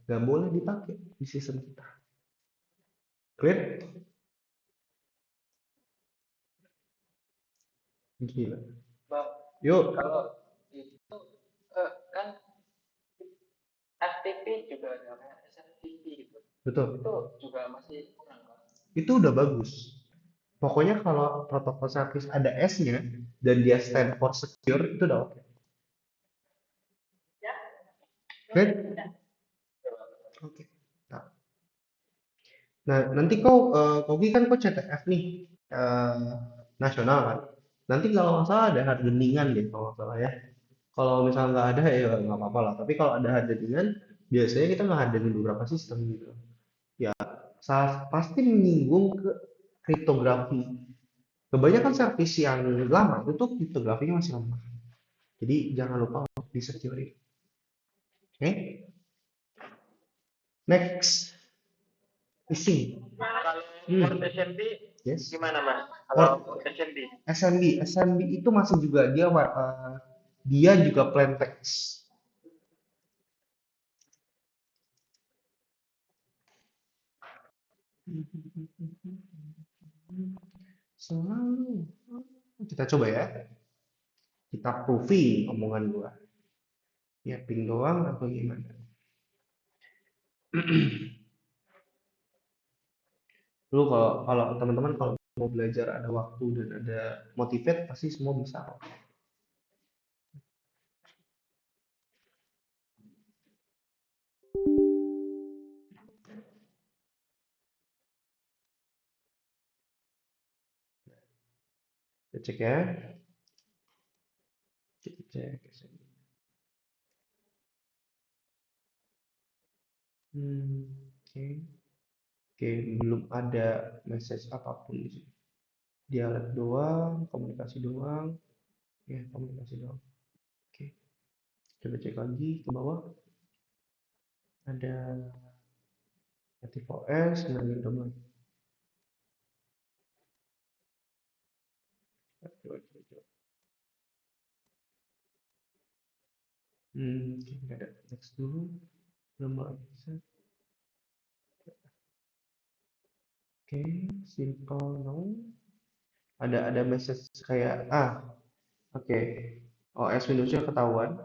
nggak boleh dipakai di sistem kita. Clear? Gila. Bang, Yuk, kalau itu kan FTP juga ada kayak SFTP gitu. betul. Itu juga masih kurang kan? Itu udah bagus. Pokoknya kalau protokol service ada S-nya dan dia stand for secure itu udah oke. Right? Oke. Nah, nah, nanti Kogi kan kok CTF nih, eh, nasional kan. Nanti kalau nggak salah ada hardeningan deh kalau nggak salah ya. Kalau misalnya nggak ada ya nggak apa-apa lah. Tapi kalau ada hardeningan, biasanya kita nggak hardening beberapa sistem gitu. Ya, pasti menyinggung ke kriptografi. Kebanyakan service yang lama itu tuh kriptografinya masih lemah. Jadi jangan lupa untuk di security. Oke? Next, phishing. Kalau Hmm, port SMB yes. gimana mas? Kalau Port port SMB? SMB itu masih juga dia juga plain text. Selalu. Kita coba ya. Kita proving omongan gua. Ya ping doang atau gimana? Lu kalau kalau teman-teman kalau mau belajar ada waktu dan ada motivate pasti semua bisa. Kita cek ya. Kita cek. Oke. Oke, belum ada message apapun di sini. Dialog doang, komunikasi doang. Ya, komunikasi doang. Oke, coba cek lagi ke bawah. Ada Native OS, nanya domain. Coba. Oke, nggak ada. Next dulu. Belum bisa. Oke, simple no. Ada message kayak oke. OS Windows-nya ketahuan.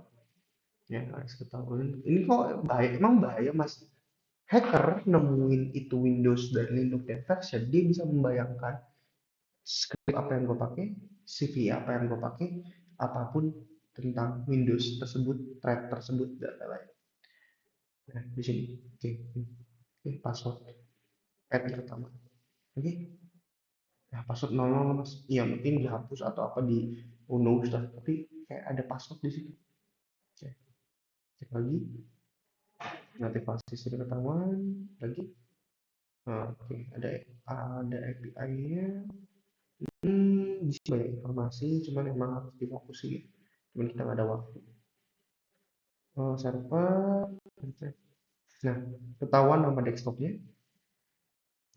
Ya, OS ketahuan. Ini kok bahaya, emang bahaya, Mas? Hacker nemuin itu Windows dan Linux dan version, dia bisa membayangkan script apa yang gue pakai, CV apa yang gue pakai, apapun tentang Windows tersebut, thread tersebut, dan lain-lain. Nah, di sini, oke, password, add yang pertama, oke, nah password 00 mas, iya mungkin dihapus atau apa di Windows lah, tapi kayak ada password di situ, oke, cek lagi, notifikasi sudah ketahuan, lagi, oke, ada API-nya, di sini banyak informasi, cuman emang harus difokusin, cuman kita nggak ada waktu. Server, nah ketahuan nama desktopnya,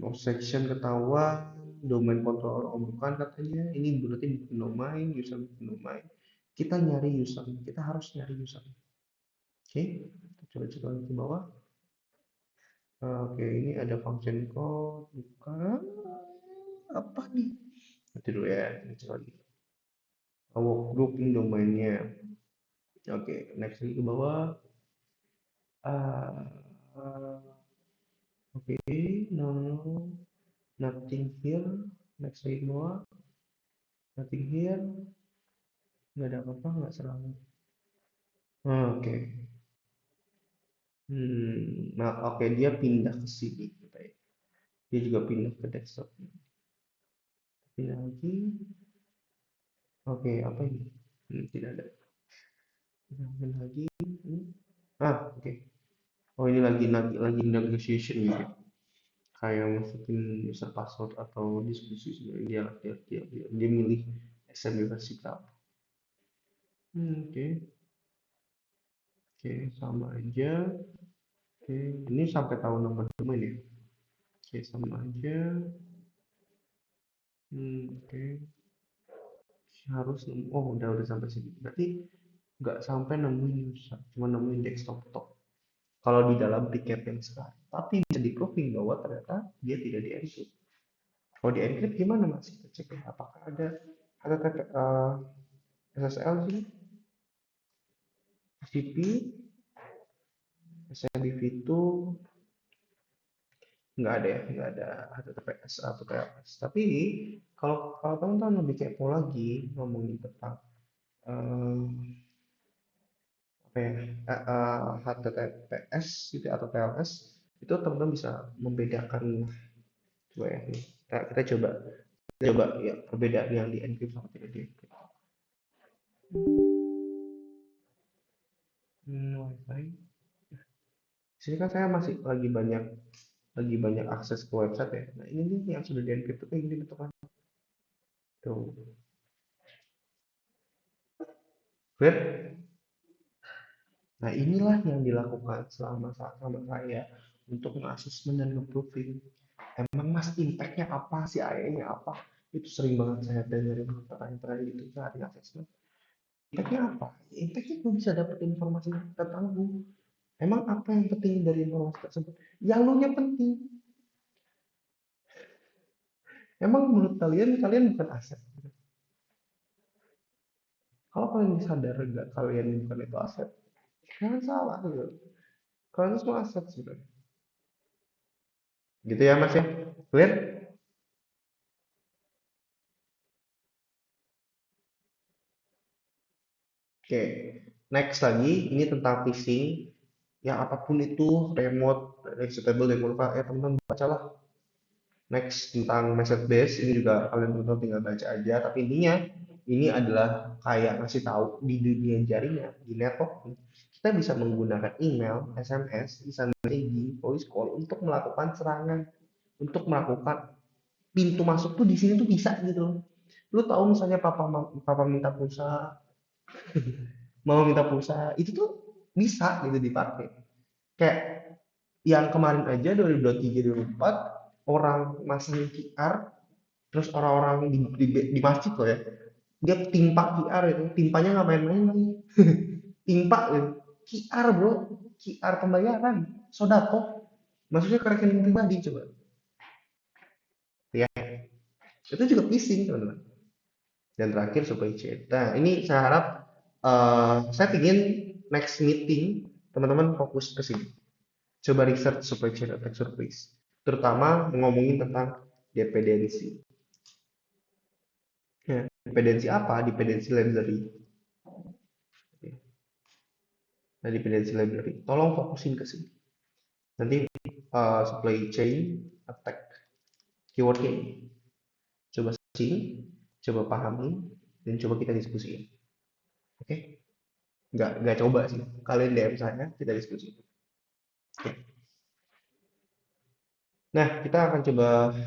mau section ketahuan, domain controller bukan katanya, ini berarti bukan domain, user bukan domain. Kita nyari user, kita harus nyari user. Oke, kita coba lagi ke bawah. Oke, ini ada function code, bukan apa nih? Nanti dulu ya, ini lagi. Grouping domainnya. Oke, next lagi ke bawah. Oke, no, nothing here. Next lagi ke bawah. Nothing here. Nggak ada apa-apa, nggak selalu. Oke. Nah, oke, dia pindah ke sini. Dia juga pindah ke desktop. Pindah lagi. Oke, apa ini? Tidak ada. Pindah lagi. Oke. Oh, ini lagi negotiation gitu. Kayak masukin user password atau diskusi sebenarnya dia milih SMB versi berapa. Oke. Oke, sama aja. Oke, ini sampai tahu nomor domain ya. Oke, sama aja. Oke, harus oh udah sampai sini. Berarti nggak sampai nemuin user, cuma nemuin desktop top. Kalau di dalam tiket yang sekarang, tapi bisa di proving bahwa ternyata dia tidak di encrypt. Kalau di encrypt gimana mas? Kita cek ya, apakah ada SSL sini, FTP, SMBV itu nggak ada ya, nggak ada HTTPS atau TLS. Tapi kalau teman-teman lebih kepo lagi ngomongin tentang eh, apa ya, HTTPS gitu atau TLS, itu teman-teman bisa membedakan. Coba ya, nih. Kita coba ya perbedaan yang di encrypt sama tidak di encrypt. Wi-Fi. Sini kan saya masih lagi banyak akses ke website ya. Nah ini nih yang sudah di encrypt itu kayak gini bentukan. Tuh, clear? Nah inilah yang dilakukan sama saya untuk mengasesmen dan nge-proofing. Emang mas impact-nya apa sih, AI-nya apa? Itu sering banget saya dengerin pertanyaan-pertanyaan gitu saat asesmen. Impact-nya apa? Impact-nya gue bisa dapat informasi tentang gue. Emang apa yang penting dari informasi tersebut? Yang lu nya penting. Emang menurut kalian bukan aset. Kalau kalian sadar nggak kalian bukan itu aset, jangan salah gitu. Kalian itu semua aset sebenarnya. Gitu ya mas ya, clear? Oke, next lagi ini tentang phishing. Ya apapun itu, remote, executable, dan kurva, ya teman-teman bacalah. Next tentang message base, ini juga kalian teman-teman tinggal baca aja. Tapi intinya ini adalah kayak ngasih tahu di dunia jaringan, di network kita bisa menggunakan email, SMS, bisa messaging, voice call untuk melakukan serangan, untuk melakukan pintu masuk tuh di sini tuh bisa gitu loh. Lu tahu misalnya papa minta pulsa, mau minta pulsa, itu tuh bisa gitu dipakai. Kayak yang kemarin aja 2023 2024 orang masang QR, terus orang-orang di masjid loh ya, dia timpa QR itu, timpanya nggak main-main lagi. Timpa gitu. QR bro, QR pembayaran, sodako, maksudnya ke rekening pribadi coba. Ya, itu juga phishing teman-teman. Dan terakhir supply chain. Nah ini saya harap saya ingin next meeting teman-teman fokus ke sini. Coba research supply chain attack surface, terutama ngomongin tentang dependensi. Ya, dependensi apa? Dependensi library. Nah, dependensi library. Tolong fokusin ke sini. Nanti supply chain attack keywordnya ini. Coba sini, coba pahami, dan coba kita diskusiin. Oke? Nggak coba sih. Kalian DM saya, kita diskusi. Oke. Nah, kita akan coba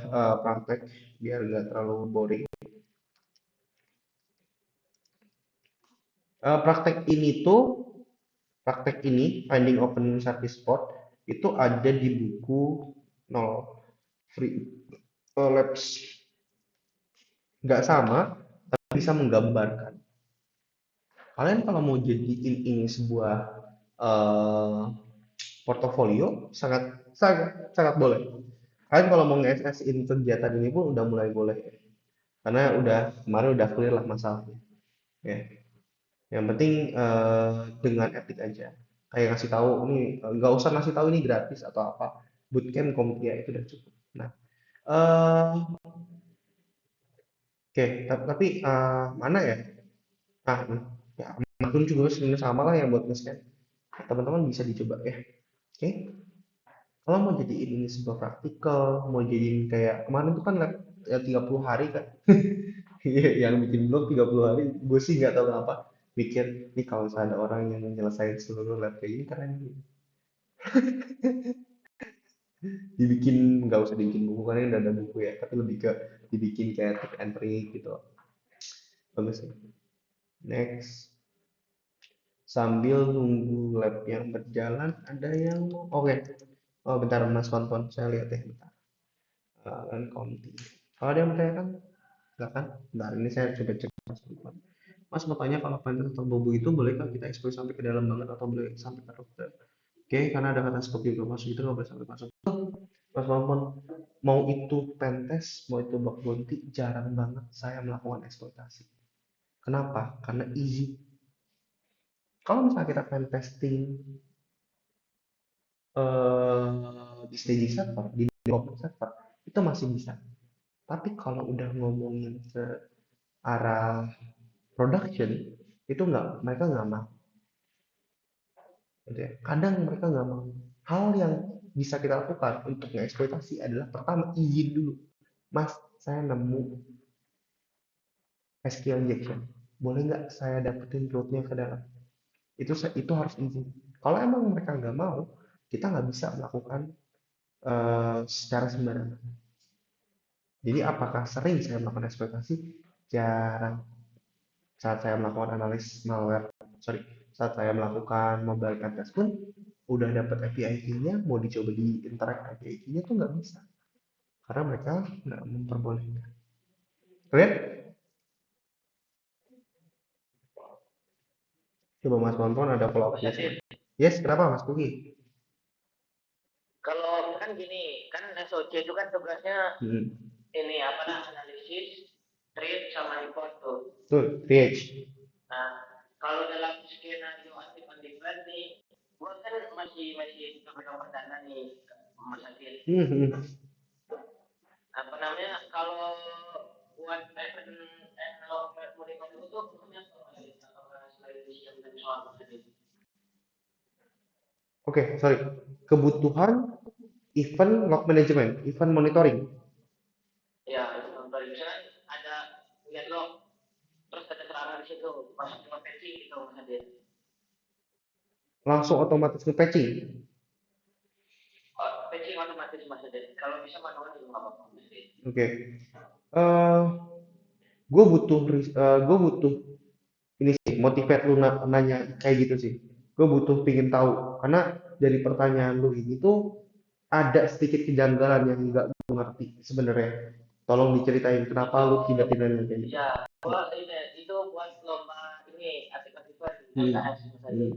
praktek biar nggak terlalu boring. Praktek ini finding open service port itu ada di buku 0 free labs. Nggak sama, tapi bisa menggambarkan. Kalian kalau mau jadiin ini sebuah portofolio, sangat sangat sangat boleh. Kalian kalau mau nge-SS-in kegiatan ini pun udah mulai boleh ya. Karena kemarin udah clear lah masalahnya. Ya. Yang penting dengan etik aja. Kayak ngasih tahu ini nggak usah ngasih tahu ini gratis atau apa. Bootcamp Komptia itu udah cukup. Nah, eh oke, tapi mana ya? Ah, ini. Ya, Amazon juga sebenarnya sama lah yang buat nge-scan. Teman-teman bisa dicoba ya. Oke. Kalau mau jadiin ini sebuah praktikal, mau jadiin kayak kemarin tuh kan lab ya 30 hari kan. Iya, yang bikin blog 30 hari, gue sih nggak tahu kenapa mikir nih kalau misalnya ada orang yang nyelesain seluruh lab kayak gini keren nih. Dibikin nggak usah dibikin buku kan ini udah ada buku ya, tapi lebih ke dibikin kayak tip and trick gitu. Bagus sih. Next, sambil nunggu lab yang berjalan ada yang mau oke. Oh bentar Mas Tonton, saya lihat ya bentar. Kan konti. Kalau ada yang bertanyakan, nggak kan? Bentar ini saya coba cek Mas Tonton. Mas mau tanya kalau Panther atau Bobo itu bolehkah kita ekspor sampai ke dalam banget atau boleh sampai ke dokter? Oke, karena ada kata scope juga masuk itu nggak boleh sampai masuk. Mas Mampun, mau itu pentes, mau itu bug bounty, jarang banget saya melakukan eksploitasi. Kenapa? Karena easy. Kalau misalnya kita pen testing di staging server, di development server, itu masih bisa. Tapi kalau udah ngomongin ke arah production, itu nggak, mereka nggak mau. Gitu ya. Kadang mereka nggak mau. Hal yang bisa kita lakukan untuk mengeksploitasi adalah pertama izin dulu. Mas, saya nemu SQL injection. Boleh nggak saya dapetin rootnya ke dalam? Itu harus izin. Kalau emang mereka nggak mau, kita nggak bisa melakukan secara sembarangan. Jadi apakah sering saya melakukan eksploitasi? Jarang. Saat saya melakukan analis malware, sorry, saat saya melakukan mobile pentest pun udah dapat API key-nya, mau dicoba di interact API key-nya tuh nggak bisa. Karena mereka nggak memperbolehkan. Lihat, coba Mas Tonton ada follow up-nya. Yes, kenapa Mas Pugi? Kalau kan gini, kan SOC itu kan tugasnya Hmm. ini apa nah, analisis, trade sama report tuh. Tuh, PH. Nah, kalau dalam skenario aktif undeclared nih, gua kan masih pegang perdana nih, Mas Adit. Apa namanya? Kalau buat event log monitor itu tuh punya apakah selain yang dan soal Mas Adit? Oke, sorry. Kebutuhan event log management, event monitoring. Ya, itu monitoring. Misalkan ada lihat log, terus ada serangan di situ, masuk ke patching gitu Mas Adit. Langsung otomatis nge-patching. Patching otomatis Mas Adit. Kalau bisa manual juga nggak apa-apa Mas Adit. Oke. Eh, gue butuh ini sih motivate lu nanya kayak gitu sih. Gue butuh pingin tahu karena dari pertanyaan lu ini tuh ada sedikit kejanggalan yang nggak gue ngerti sebenarnya. Tolong diceritain kenapa lu tiba-tiba nanya kayak gitu. Ya, buat ini itu buat lomba ini aktif-aktifan Hmm. LKS Mas Adit.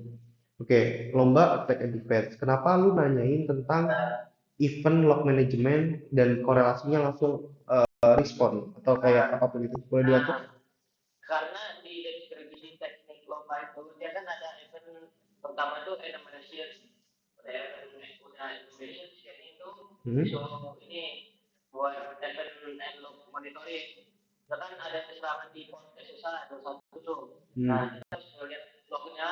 Oke, lomba attack and defense. Kenapa lu nanyain tentang event log management dan korelasinya langsung respon atau kayak apapun itu? Boleh diatur? Karena di deskripsi teknik lomba itu dia kan ada event pertama tuh enumeration, udah enumeration scanning itu so ini buat event and log monitoring. Kan ada serangan di port SSH 21 tuh. Nah, kita harus lihat lognya,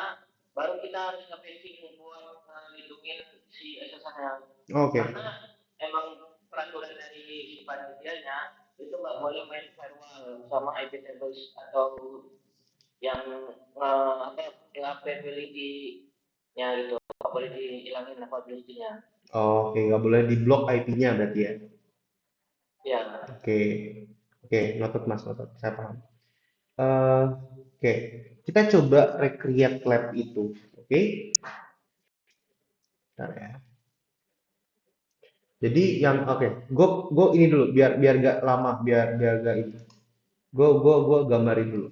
baru kita harus nge-patching buat melindungi si SSH-nya. Oke. Karena emang peraturan dari si panitianya itu nggak boleh main firewall sama IP tables atau yang apa yang availability-nya gitu, nggak boleh dihilangin availability-nya. Oke, nggak boleh di blok IP-nya berarti ya? Ya. Oke, oke, noted Mas, noted. Saya paham. Eh, oke, kita coba recreate lab itu. Oke, bentar ya. Jadi yang gue ini dulu biar gak lama, biar gak itu. Gue gambarin dulu.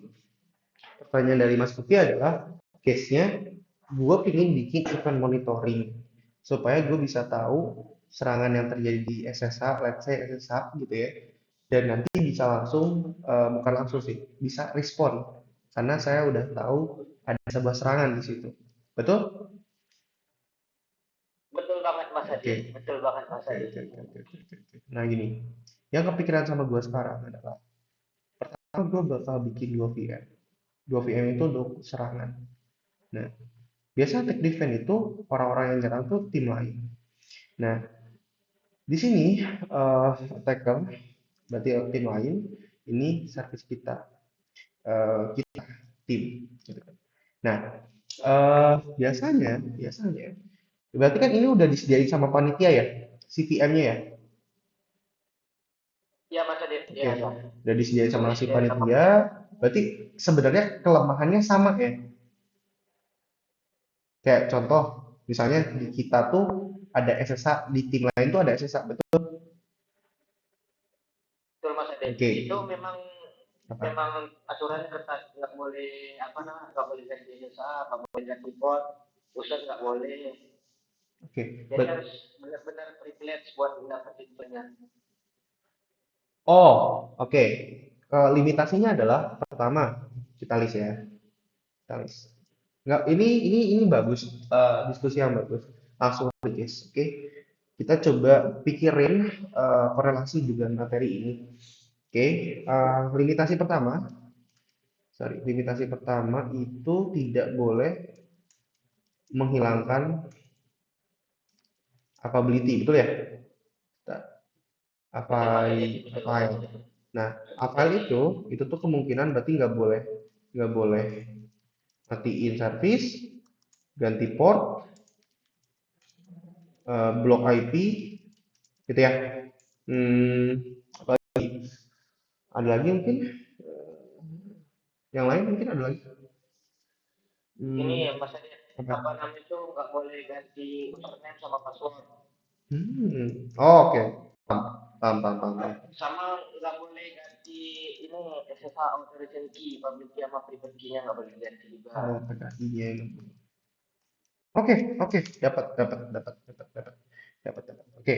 Pertanyaan dari Mas Kuki adalah case-nya gue pingin bikin event monitoring supaya gue bisa tahu serangan yang terjadi di SSH, let's say SSH gitu ya, dan nanti bisa langsung, bukan langsung sih, bisa respon, karena saya udah tahu ada sebuah serangan di situ. Betul? Betul banget Mas Oke, Adi, betul banget Mas oke, Adi. oke, oke, oke, oke, oke. Nah gini, yang kepikiran sama gue sekarang adalah, pertama gue bakal bikin 2 VM. 2 VM itu untuk serangan. Nah, biasa attack defense itu orang-orang yang nyerang tuh tim lain. Nah, di sini attacker berarti tim lain, ini service kita, kita tim. Gitu kan. Nah, biasanya, berarti kan ini udah disediain sama panitia ya, CVM-nya ya. Iya Mas Adi, Oke, iya ya. udah disediain Itu sama si disediain sama panitia. Berarti sebenarnya kelemahannya sama ya. Kayak contoh, misalnya di kita tuh ada SSH, di tim lain tuh ada SSH, betul? betul Mas Adi. Oke, Itu memang apa? memang aturan ketat, nggak boleh apa namanya, nggak boleh ganti jasa, nggak boleh ganti port, pusat nggak boleh. Oke, Jadi harus benar-benar privilege buat dapetin punya. oh, oke. Limitasinya adalah pertama, kita list ya, kita list. Nggak, ini bagus, diskusi yang bagus. Langsung aja, guys. Oke, kita coba pikirin korelasi dengan materi ini. Oke, limitasi pertama, limitasi pertama itu tidak boleh menghilangkan capability, betul ya? Apa Betul Mas Adi, betul file. banget. Nah, file itu tuh kemungkinan berarti nggak boleh matiin service, ganti port, blok IP, gitu ya. Hmm, ada lagi mungkin, yang lain mungkin ada lagi. Ini Hmm, ya Mas Adi, apa? apa namanya itu nggak boleh ganti username sama password. Oh, oke. Paham, paham, paham, paham, paham. Sama nggak boleh ganti ini SSH authorization key, public key sama private key-nya nggak boleh ganti juga. Oh, PKI-nya. Oke, oke, dapat, dapat, dapat, dapat, dapat, dapat, dapat. Oke,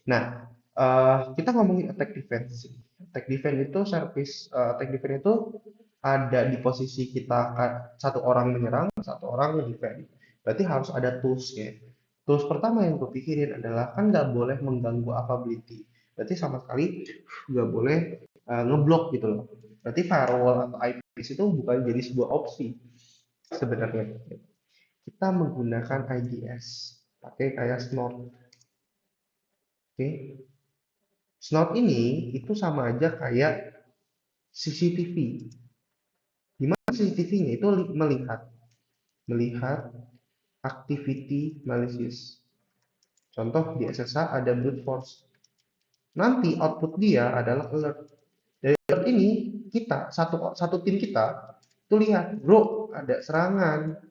nah, kita ngomongin attack defense. Attack defense itu service, attack defense itu ada di posisi kita, satu orang menyerang, satu orang defend. Berarti harus ada toolsnya. Tools pertama yang gue pikirin adalah kan nggak boleh mengganggu availability. Berarti sama sekali nggak boleh ngeblok gitu loh. Berarti firewall atau IPS itu bukan jadi sebuah opsi sebenarnya. Kita menggunakan IDS, pakai kayak Snort. Oke, Snort ini itu sama aja kayak CCTV. Gimana CCTV-nya itu melihat melihat activity malicious. Contoh di SSH ada brute force. Nanti output dia adalah alert. Dari alert ini kita satu satu tim kita tuh lihat, bro, ada serangan.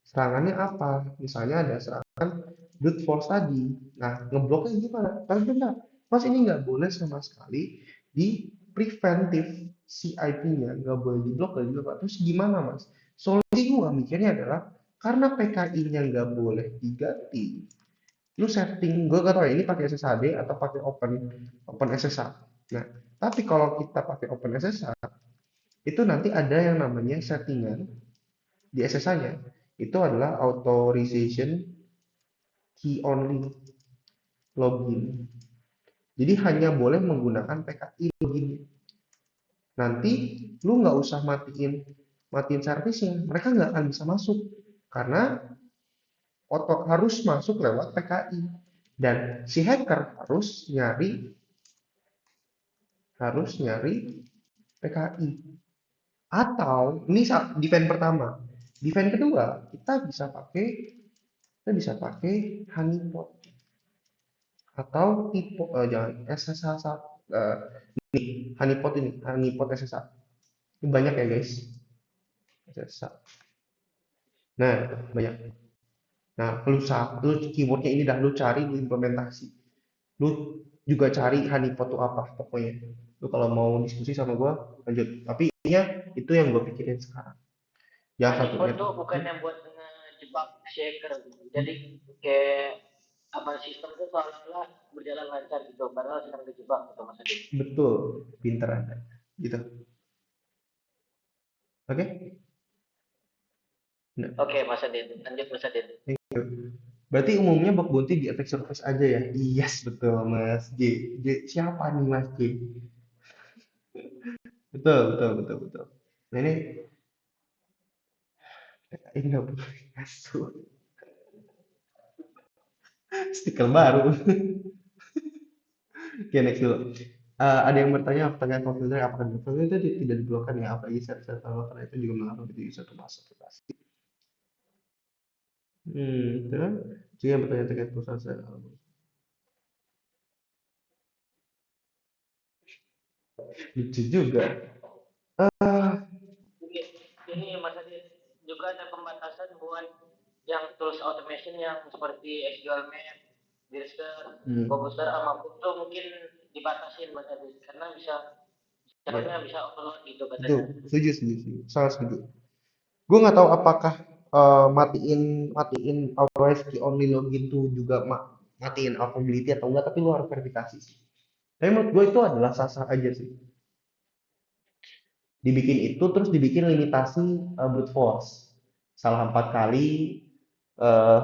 Serangannya apa? Misalnya ada serangan brute force tadi. Nah, ngebloknya gimana? Tapi benar, Mas ini nggak boleh sama sekali di preventif si IP-nya, nggak boleh diblok, nggak diblok. Terus gimana, Mas? Solusi gua mikirnya adalah karena PKI-nya nggak boleh diganti, lu setting, gue gak tahu ya ini pakai SSHD atau pakai open SSH. Nah, tapi kalau kita pakai open SSH, itu nanti ada yang namanya settingan di SSH-nya. Itu adalah authorization key only login. Jadi hanya boleh menggunakan PKI login. Nanti lu nggak usah matiin servisnya, mereka nggak akan bisa masuk karena harus masuk lewat PKI dan si hacker harus nyari PKI. Atau ini defense pertama, defense kedua kita bisa pakai honeypot atau tipe, jangan SSH, ini honeypot SSH. Ini banyak ya guys, SSH. Nah, banyak. Nah, lu keywordnya ini dah, lu cari, lu implementasi. Lu juga cari honeypot itu apa pokoknya. Lu kalau mau diskusi sama gua lanjut. Tapi intinya itu yang gua pikirin sekarang. Yang satu Honeypot net. tuh bukan yang buat ngejebak shaker. Jadi kayak apa sistem itu seolah-olah berjalan lancar gitu, padahal sedang terjebak gitu Mas Adit. Betul, pinter Anda. Gitu. Oke? Nah, Oke Mas Adit, lanjut Mas Adit. thank you. Berarti umumnya bug bounty di attack surface aja ya? Yes, betul Mas J. Siapa nih Mas J? Betul, betul, betul, betul. Nah ini nggak boleh masuk. Stiker baru. Oke, next dulu. Ada yang bertanya pertanyaan configure apakah configure itu tidak diblokkan ya apalagi set karena itu juga mengaruh gitu user ke masuk aplikasi. Itu kan jika bertanya terkait perusahaan saya lucu juga. Ah, Ini Mas Adit juga ada pembatasan buat yang tools automation yang seperti SQL Map, Dirster, hmm, Composer, sama Crypto mungkin dibatasin Mas Adit karena ya, caranya bisa overload gitu betul, katanya. setuju, setuju, setuju, sangat setuju. Gue nggak tahu apakah matiin matiin authorize key only login tuh juga matiin availability atau enggak, tapi lu harus verifikasi sih. Tapi menurut gue itu adalah sah-sah aja sih. Dibikin itu terus dibikin limitasi brute force. Salah 4 kali eh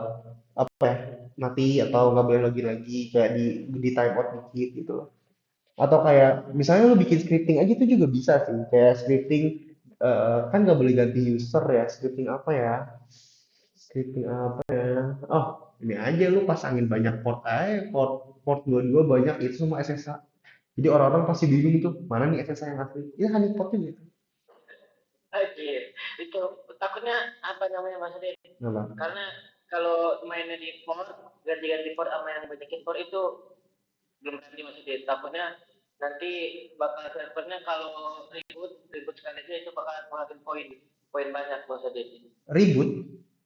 apa ya mati atau nggak boleh lagi kayak di time out dikit gitu loh. Atau kayak misalnya lu bikin scripting aja itu juga bisa sih kayak scripting kan nggak boleh ganti user ya scripting apa ya scripting apa ya oh ini aja lu pasangin banyak port aja port dua-dua banyak itu semua SSH jadi orang-orang pasti bingung tuh mana nih SSH yang asli ya honeypot gitu Anjir, itu takutnya apa namanya Mas Adit? kenapa Karena kalau mainnya di port, ganti-ganti port sama yang banyakin port itu belum ganti Mas Adit. Takutnya nanti bakal servernya kalau ribut sekali aja itu bakal ngelakuin poin banyak Mas Adit. ribut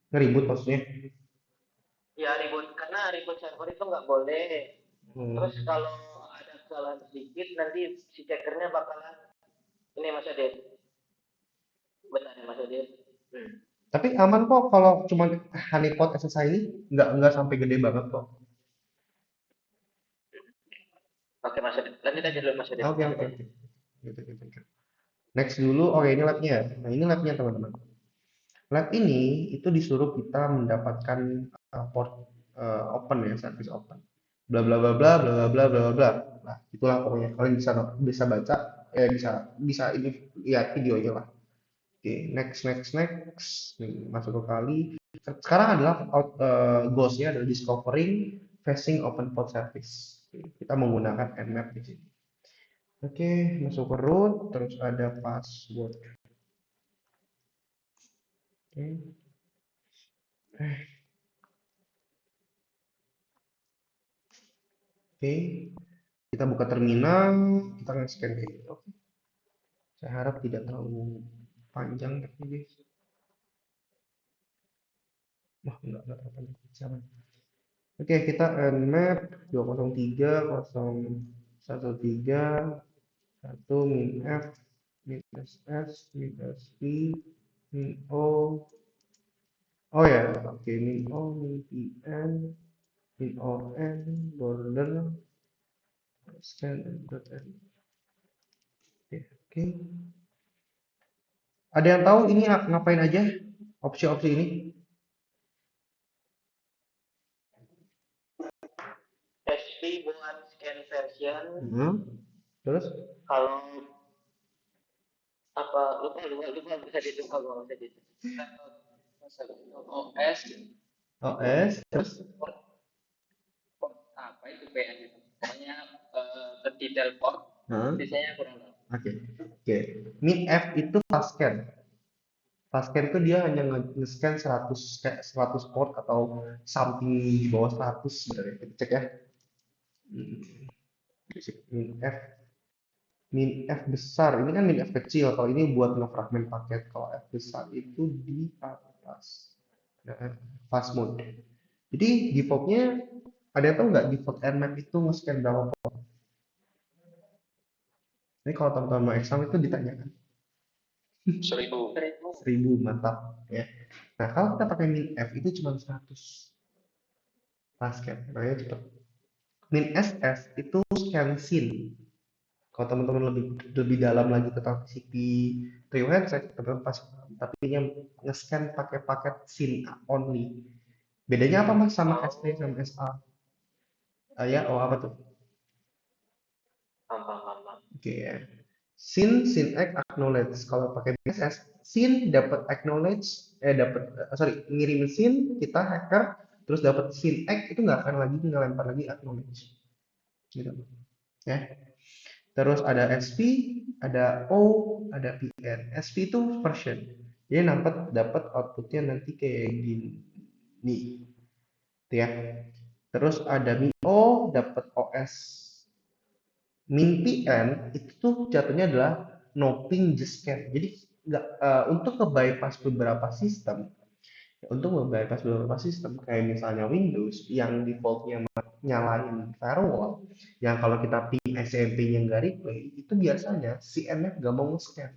ngeribut maksudnya Ya ribut, karena ribut server itu nggak boleh. Hmm. Terus kalau ada kesalahan sedikit, nanti si checkernya bakalan ini Mas Adit. Benar ya Mas Adit? Hmm. Tapi aman kok kalau cuma honeypot SSH ini nggak sampai gede banget kok. Oke Mas Adit, lanjut aja dulu Mas Adit. Oke oke oke. Gitu, gitu, gitu. Next dulu, oke ini labnya. Nah ini labnya teman-teman. Lab ini itu disuruh kita mendapatkan port open ya, service open. Bla bla bla bla bla bla bla bla bla. Nah itulah pokoknya kalian bisa bisa baca, bisa bisa ini lihat videonya lah. Oke, next next next. Nih, masuk ke kali. Sekarang adalah goalsnya adalah discovering facing open port service. Oke, kita menggunakan nmap di sini. Oke, masuk ke root, terus ada password. Oke, oke. Kita buka terminal, kita nge-scan kayak gitu. Oke. Saya harap tidak terlalu panjang tapi guys. Wah, enggak terlalu panjang. Siapa? Oke, kita nmap 203.013 1 min f min ss min sp min o oh ya oke min o min pn min on border scan dot oke oke. Ada yang tahu ini ngapain aja opsi-opsi ini? SP buat scan version. Hmm. Terus Kalau apa lupa lupa lupa bisa dilupa gua bisa di OS OS terus port apa itu PN itu pokoknya detail port Hah? biasanya kurang tahu. Oke oke min f itu fast scan. Fast scan itu dia hanya nge-scan 100 kayak 100 port atau something di bawah 100 sebenarnya kita cek ya. Hmm, min f min f besar ini kan min f kecil kalau ini buat ngefragment paket kalau f besar itu di atas nah, fast mode jadi defaultnya ada yang tahu nggak default nmap itu nge-scan berapa port ini kalau teman-teman mau exam itu ditanyakan 1000. 1000 mantap ya nah kalau kita pakai min f itu cuma 100 pas scan, makanya cepet. Min SS itu scan scene. Kalau teman-teman lebih lebih dalam lagi tentang TCP trio handshake, teman-teman pas, tapi yang nge-scan pakai paket scene only. Bedanya apa mas sama ST sama SA? Ya, oh apa tuh? Paham. Oke ya. Scene acknowledge. Kalau pakai BSS, scene dapat acknowledge, dapat sorry, ngirimin scene, kita hacker, terus dapat scene itu nggak akan lagi ngelempar lagi acknowledge, gitu ya. Terus ada SP, ada O, ada PN. SP itu version. Jadi dapat outputnya nanti kayak gini, gitu ya. Terus ada MIO, dapat OS. Min PN itu tuh jatuhnya adalah no ping just scan. Jadi nggak untuk nge-bypass beberapa sistem, kayak misalnya Windows yang defaultnya nyalain firewall, yang kalau kita ping SMP-nya nggak replay, itu biasanya si NF nggak mau nge-scan.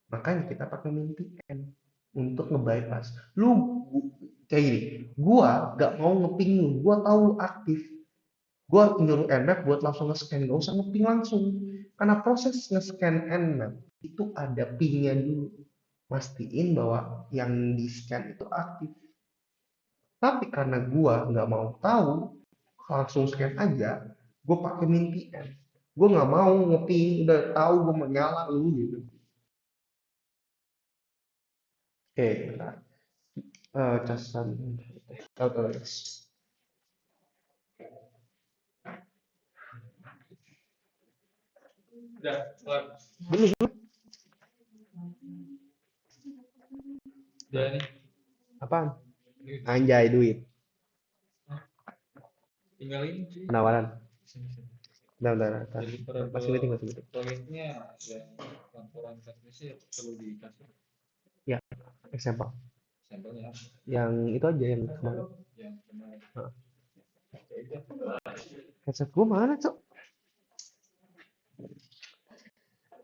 Makanya kita pakai min PN untuk nge-bypass. Kayak gini, gua nggak mau ngeping lu, gua tahu lu aktif, gua nyuruh Nmap buat langsung nge-scan, gak usah nge-ping langsung, karena proses nge-scan Nmap itu ada pingnya dulu, mastiin bahwa yang di-scan itu aktif. Tapi karena gua nggak mau tahu, langsung scan aja, gua pakai min pn, gua nggak mau nge-ping, udah tahu gua mau nyala lu gitu. Oke, bentar. Casan guys. Udah, kelar. Belum. Udah nih. Apaan? Anjay, duit Tinggal ini cuy. penawaran. Bentar. Jadi Masih meeting. proyeknya ya laporan teknisnya perlu dikasih Ya, example. sampelnya Yang itu aja yang kemarin. yang kemarin. Heeh. Ya udah. Headset gua mana, Cok?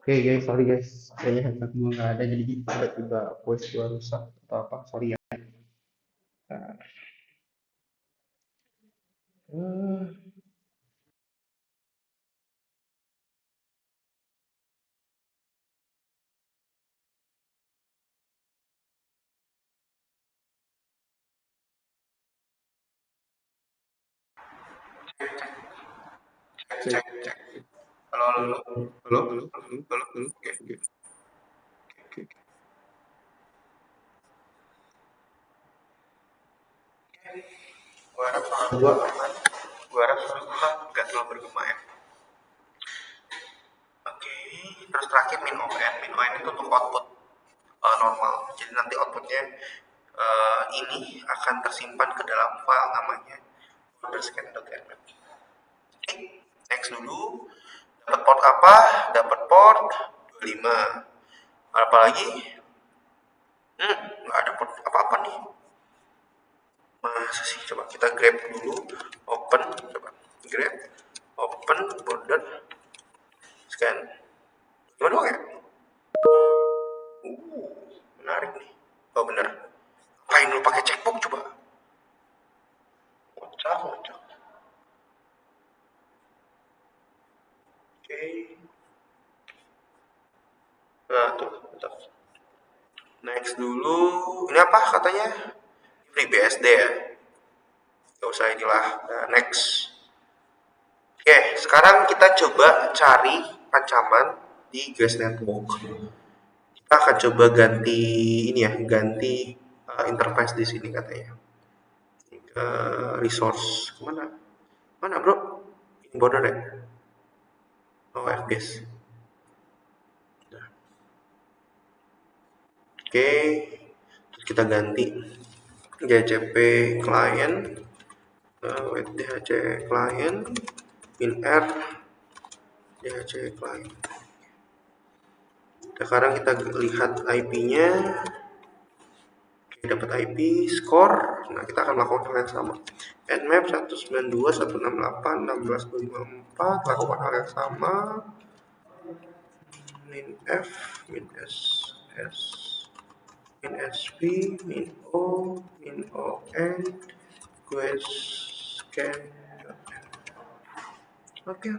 Oke guys, sorry guys. Kayaknya headset gua nggak ada, jadi tiba-tiba voice gua rusak atau apa. Sorry ya. Bentar. Cek. Halo. Oke. Gua harap suara gua nggak terlalu bergema ya. Oke, terus terakhir min ON itu untuk output normal. Jadi nanti outputnya ini akan tersimpan ke dalam file namanya orderscan.nmap. Oke, next dulu. Dapat port apa? Dapat port 25. Apa lagi? Nggak ada port apa-apa nih. Masa sih? Coba kita grab dulu. Open, coba grab, open, border, scan. Gimana doang ya? Menarik nih. Oh bener. Apain lu pakai checkbook coba? Kocak. Oke. Nah tuh, bentar. Next dulu. Ini apa katanya? FreeBSD ya? Gak usah inilah. Nah, next. Oke, sekarang kita coba cari ancaman di Grace Network. Kita akan coba ganti ini ya, ganti interface di sini katanya. Resource mana bro? Border ya? Oh FBS. Nah. Oke, terus kita ganti DHCP client, DHC client, min R, DHC client. Sekarang kita lihat IP-nya. Dapat IP, score. Nah, kita akan melakukan hal yang sama. Nmap 192.168.16.254, lakukan hal yang sama. Min F, min S, min SP, min O, min ON, quest Oke. Oke.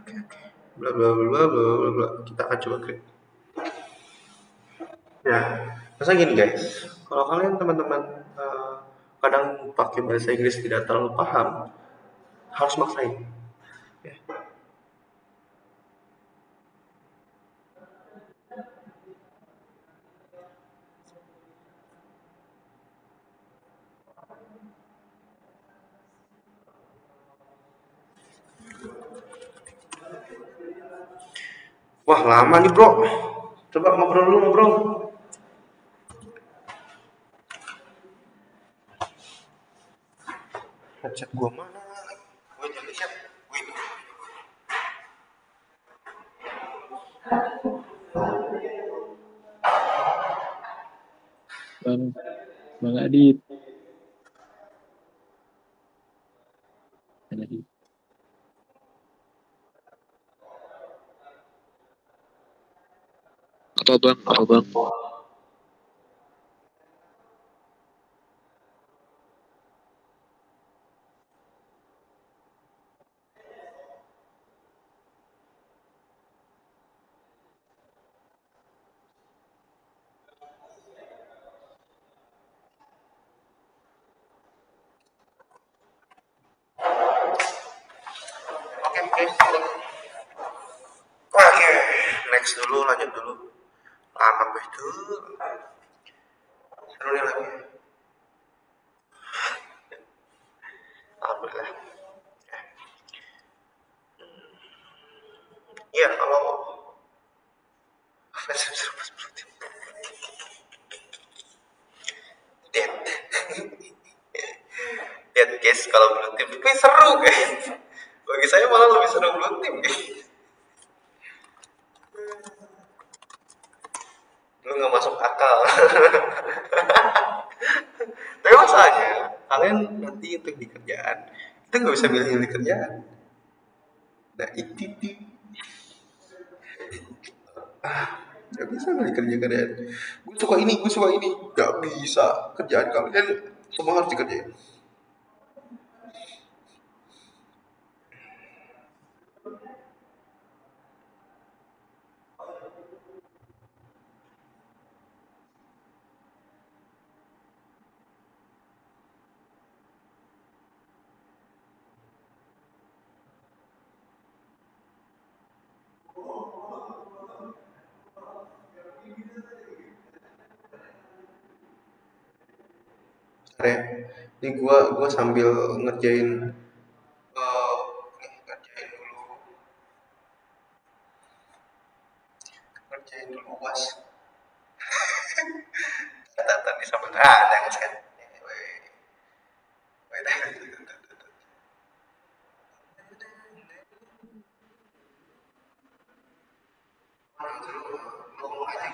Bla bla bla bla bla bla. Kita akan coba create. Nah, masa gini guys, kalau kalian teman-teman kadang pakai bahasa Inggris tidak terlalu paham, harus maksain. Ya. Wah lama nih bro, coba ngobrol dulu ngobrol. Headset gua mana? Gue jadi lihat. Wait. Bang Adit. Ada di. Apa bang? Oke. Oke, next dulu, lanjut dulu. Lama gue itu. Seru nih lagi. Alhamdulillah. Iya, kalau lihat guys, kalau blue team tapi seru guys. Bagi saya malah lebih seru blue team guys. Lu nggak masuk akal. Tapi masalahnya kalian nanti untuk di kerjaan kita nggak bisa milih di kerjaan. Nah itu tuh nggak bisa milih kerjaan. Gue suka ini, nggak bisa. Kerjaan kalian semua harus dikerjain. Ya. Ini gua sambil ngerjain ngerjain dulu UAS. Tadi sambil jangan kan. Ngomong aja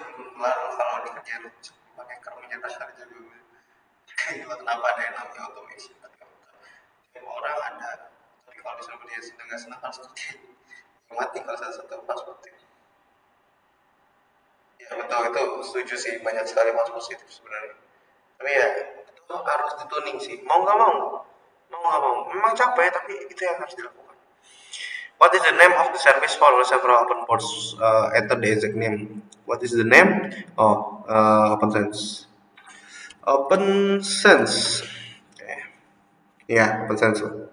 kalau di kerjaan lu pakai kerunya dasar dulu. Kenapa ada yang namanya automation? Semua orang ada, tapi kalau disuruh dia sedang nggak senang harus kerjain. Mati kalau satu pas penting. Ya betul itu setuju sih, banyak sekali mas positif sebenarnya. Tapi ya itu harus dituning sih. Mau nggak mau. Memang capek tapi itu yang harus dilakukan. What is the name of the service for several open ports? Enter the exact name. What is the name? Oh, OpenSense. OpenSense. Ya, OpenSense.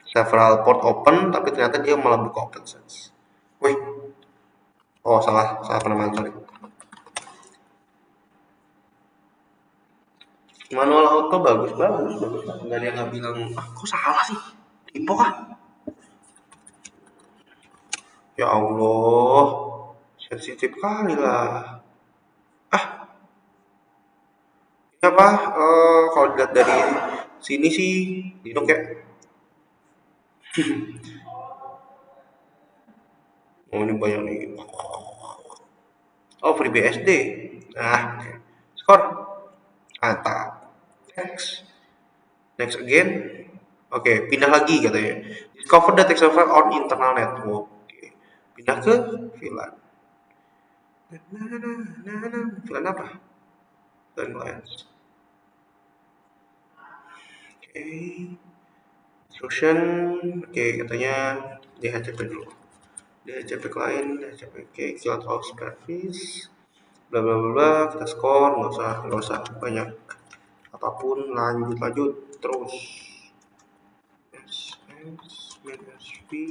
Several port open, tapi ternyata dia malah buka OpenSense. Wih, oh salah penamaan sorry. Manual auto bagus. Nggak ada yang nggak bilang, kok salah sih? Tipe kah? Ya Allah, sensitif kali lah. Ini apa? Kalau dilihat dari sini sih, Linux ya. Oh ini banyak nih. Oh FreeBSD. Nah, skor. Mantap. Next again. Oke, pindah lagi katanya. Discover the text server on internal network. Oke. Pindah ke VLAN. VLAN apa? VLAN clients. Oke. Instruction, oke, katanya DHCP dulu. DHCP client, DHCP, oke, kill house service, bla bla bla bla, kita score, nggak usah banyak apapun, lanjut terus. SP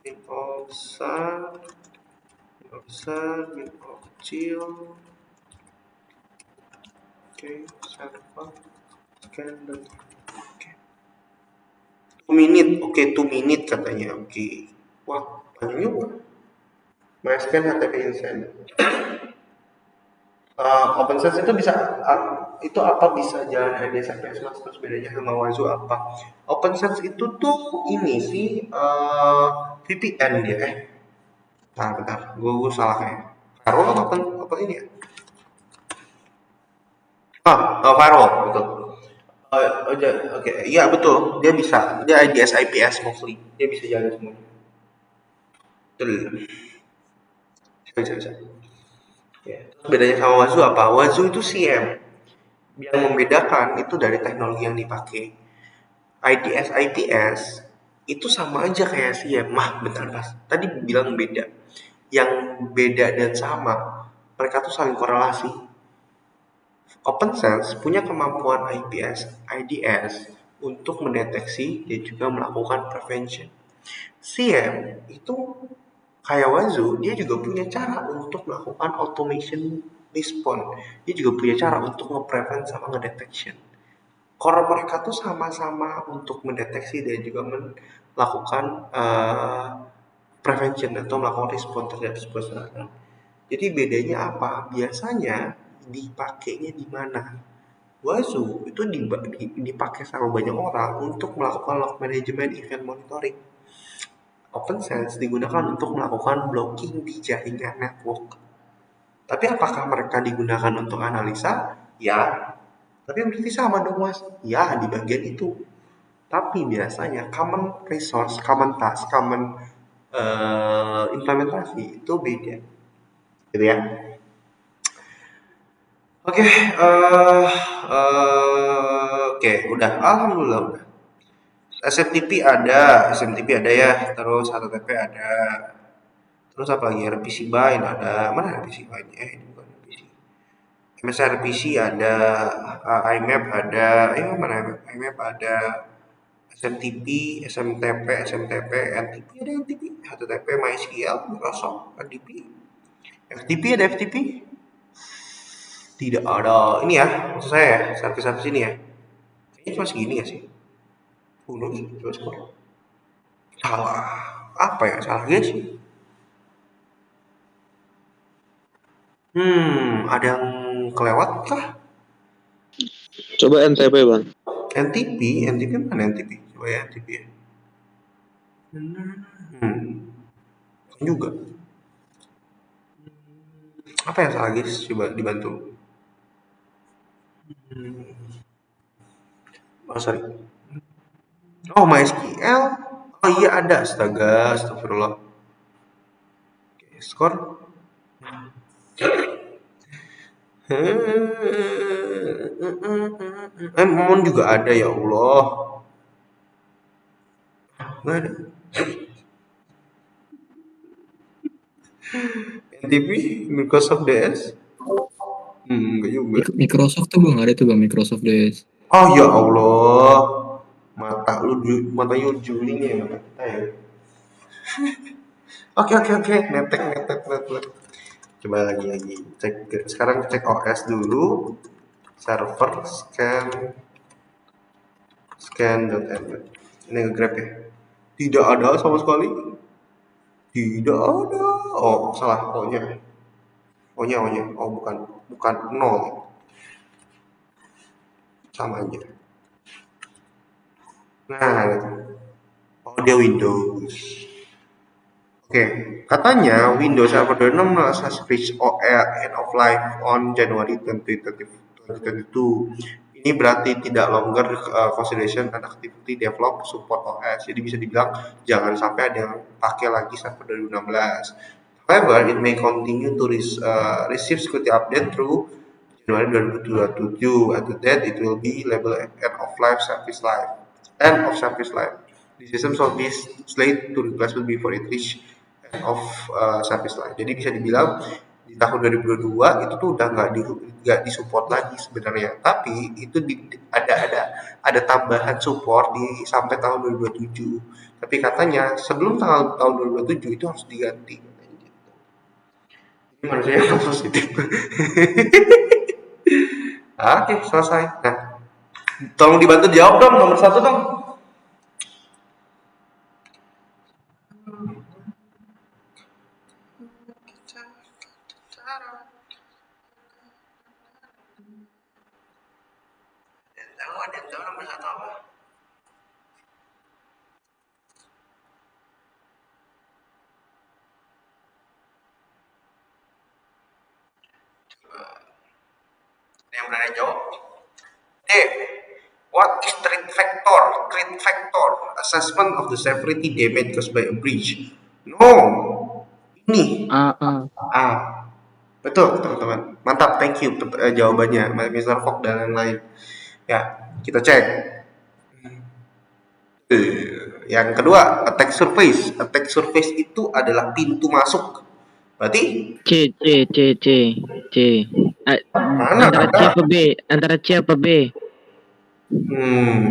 min besar, min kecil, oke, server, scan dan oke. 2 minute, oke, 2 minute katanya, oke. Wah, banyak juga. MyScan HTTP instant. OpenSense itu bisa itu apa bisa jalan DSPS mas, terus bedanya sama Wazoo apa? OpenSense itu tuh ini sih VPN dia bentar, gue salah kayak firewall apa ini ya? Firewall betul. Oke, iya betul, dia bisa, dia IDS IPS mostly, dia bisa jalan semuanya. Betul. Bisa. Ya. Terus bedanya sama Wazoo apa? Wazoo itu CM. Yang membedakan itu dari teknologi yang dipakai. IDS IPS itu sama aja kayak CM. Bentar Mas. Tadi bilang beda. Yang beda dan sama, mereka tuh saling korelasi. OpenSense punya kemampuan IPS, IDS untuk mendeteksi dan juga melakukan prevention. CM itu kayak Wazoo, dia juga punya cara untuk melakukan automation response. Dia juga punya cara untuk nge-prevent sama nge-detection. Core mereka tuh sama-sama untuk mendeteksi dan juga melakukan prevention atau melakukan respon terhadap sebuah serangan. Jadi bedanya apa? Biasanya dipakainya di mana? Wazoo itu dipakai sama banyak orang untuk melakukan log management, event monitoring. OpenSense digunakan untuk melakukan blocking di jaringan network. Tapi apakah mereka digunakan untuk analisa? Ya. Tapi berarti sama dong mas? Ya, di bagian itu. Tapi biasanya common resource, common task, common implementasi itu beda. Gitu ya. Oke, udah. Alhamdulillah udah. SMTP ada ya, terus HTTP ada, terus apa lagi? RPC bind ada, mana RPC bind? Ini bukan RPC. MSRPC ada, IMAP ada, mana IMAP ada, SMTP, SMTP, NTP ada NTP, HTTP, MySQL, Microsoft, NTP, FTP ada FTP? Tidak ada. Ini ya, maksud saya ya, service ini ya. Ini cuma segini ya sih. Coba scroll. Salah. Apa ya? Salah guys. Ada yang kelewat kah? Coba NTP bang. NTP mana NTP? Coba ya NTP ya. Juga. Apa yang salah guys? Coba dibantu. Sorry. MySQL. Oh iya ada. Astaga, astagfirullah. Oke, skor. Mon juga ada ya Allah. Nggak ada. NTP, Microsoft DS. Enggak juga. Microsoft tuh bang, ada tuh bang Microsoft DS. Oh ya Allah, mata you juling ya mata kita ya. Oke, netek. Coba lagi. Sekarang cek OS dulu. Server scan.embed. Ini nge-grab ya. Tidak ada sama sekali. Tidak ada. Oh, salah. O-nya. Oh, bukan 0. Sama aja. Nah, dia Windows. Oke, katanya Windows Server 26 has reached end of life on January 2022. Ini berarti tidak longer consideration and activity develop support OS. Jadi bisa dibilang jangan sampai ada yang pakai lagi Server 2016. However, it may continue to receive security update through Januari 2027. After that, it will be labeled end of service life. The systems of this slate to replace will before it reach end of service life. Jadi bisa dibilang di tahun 2022 itu tuh udah nggak disupport lagi sebenarnya. Tapi itu ada tambahan support di sampai tahun 2027. Tapi katanya sebelum tahun 2027 itu harus diganti. Ini manusia yang positif. Oke, selesai. Nah, tolong dibantu jawab dong nomor 1 dong. Ada yang tahu nomor 1 apa? Ada yang berani jawab? D. What is threat factor? Threat factor assessment of the severity damage caused by a breach. No. Ini. A. Betul, teman-teman. Mantap, thank you jawabannya, Mr. Fogg dan lain-lain. Ya, kita cek. Yang kedua, attack surface. Attack surface itu adalah pintu masuk. Berarti C. mana Antara C ada? apa B? Antara C apa B?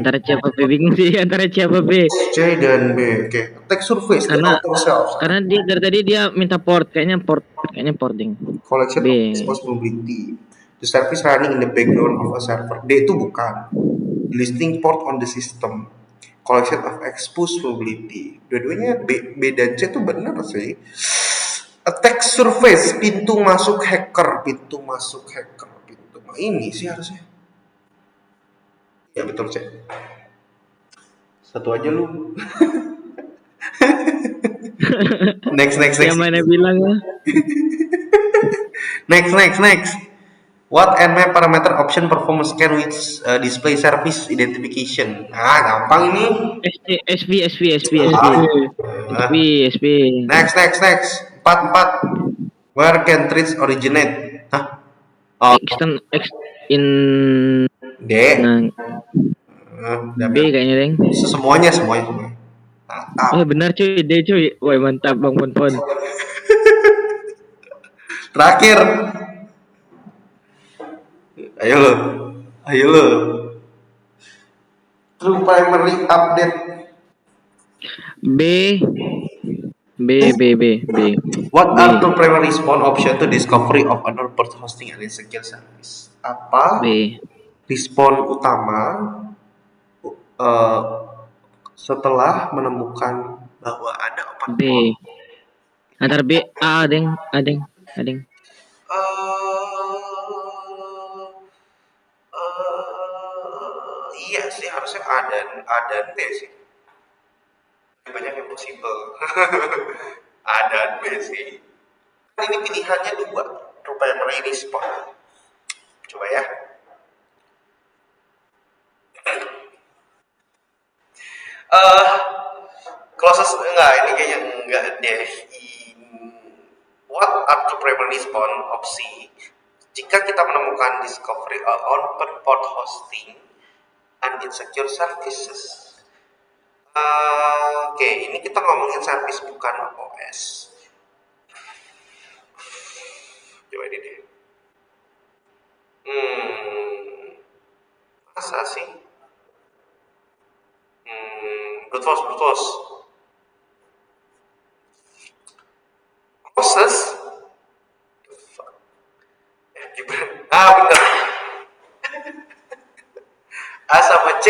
Antara C apa B? Bingung sih antara C apa B. C dan B. Oke. Attack surface the Karena outer shelf. karena dia dari tadi dia minta kayaknya porting. Collection B. of responsibility. The service running in the background of a server. D itu bukan. Listing port on the system. Collection of exposed vulnerability. Dua-duanya B dan C itu benar sih. Attack surface, pintu masuk hacker. Ini sih harusnya. Ya betul, C. Satu aja lu. next. Yang mana bilang ya? Next. What nmap parameter option perform scan with display service identification. Gampang ini. SV. Next. 4. Where can threats originate? In D. B kayaknya, Deng. Semuanya. Mantap. Benar cuy, D cuy. Woi, mantap Bang Pon. Terakhir. Ayo lo. True primary update. B. What are two primary response option to discovery of unknown port hosting and insecure service? Apa? B. Respon utama setelah menemukan bahwa ada open B. Antara B A, Deng. Iya sih, harusnya A dan B sih. Banyak yang possible. A dan B sih. Ini pilihannya 2. Rupanya mulai respon. Coba ya. Closest ini kayaknya enggak deh. What are the primary response of C? Jika kita menemukan discovery open port hosting and insecure services. Oke, ini kita ngomongin service bukan OS. Coba ini deh. Masa sih? Brute force. Proses? Bener. A sama C.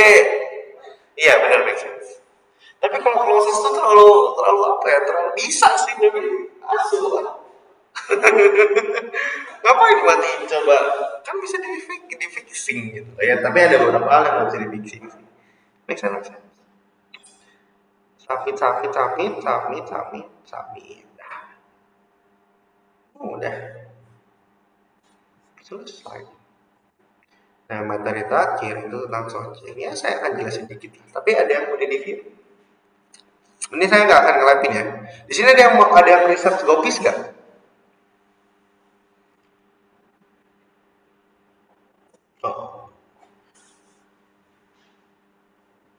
Iya, benar, make sense. Tapi kalau closest itu terlalu apa ya? Terlalu bisa sih, tapi asuh lah. Ngapain dimatiin coba? Kan bisa di fixing gitu. Ya, tapi ada beberapa hal yang bisa di fixing sih. Make sense. Submit. Udah. Selesai. Nah, materi terakhir itu tentang sourcing. Ya, saya akan jelasin dikit. Tapi ada yang udah di view. Ini saya nggak akan ngelapin ya. Di sini ada yang research Gopis nggak? Oh.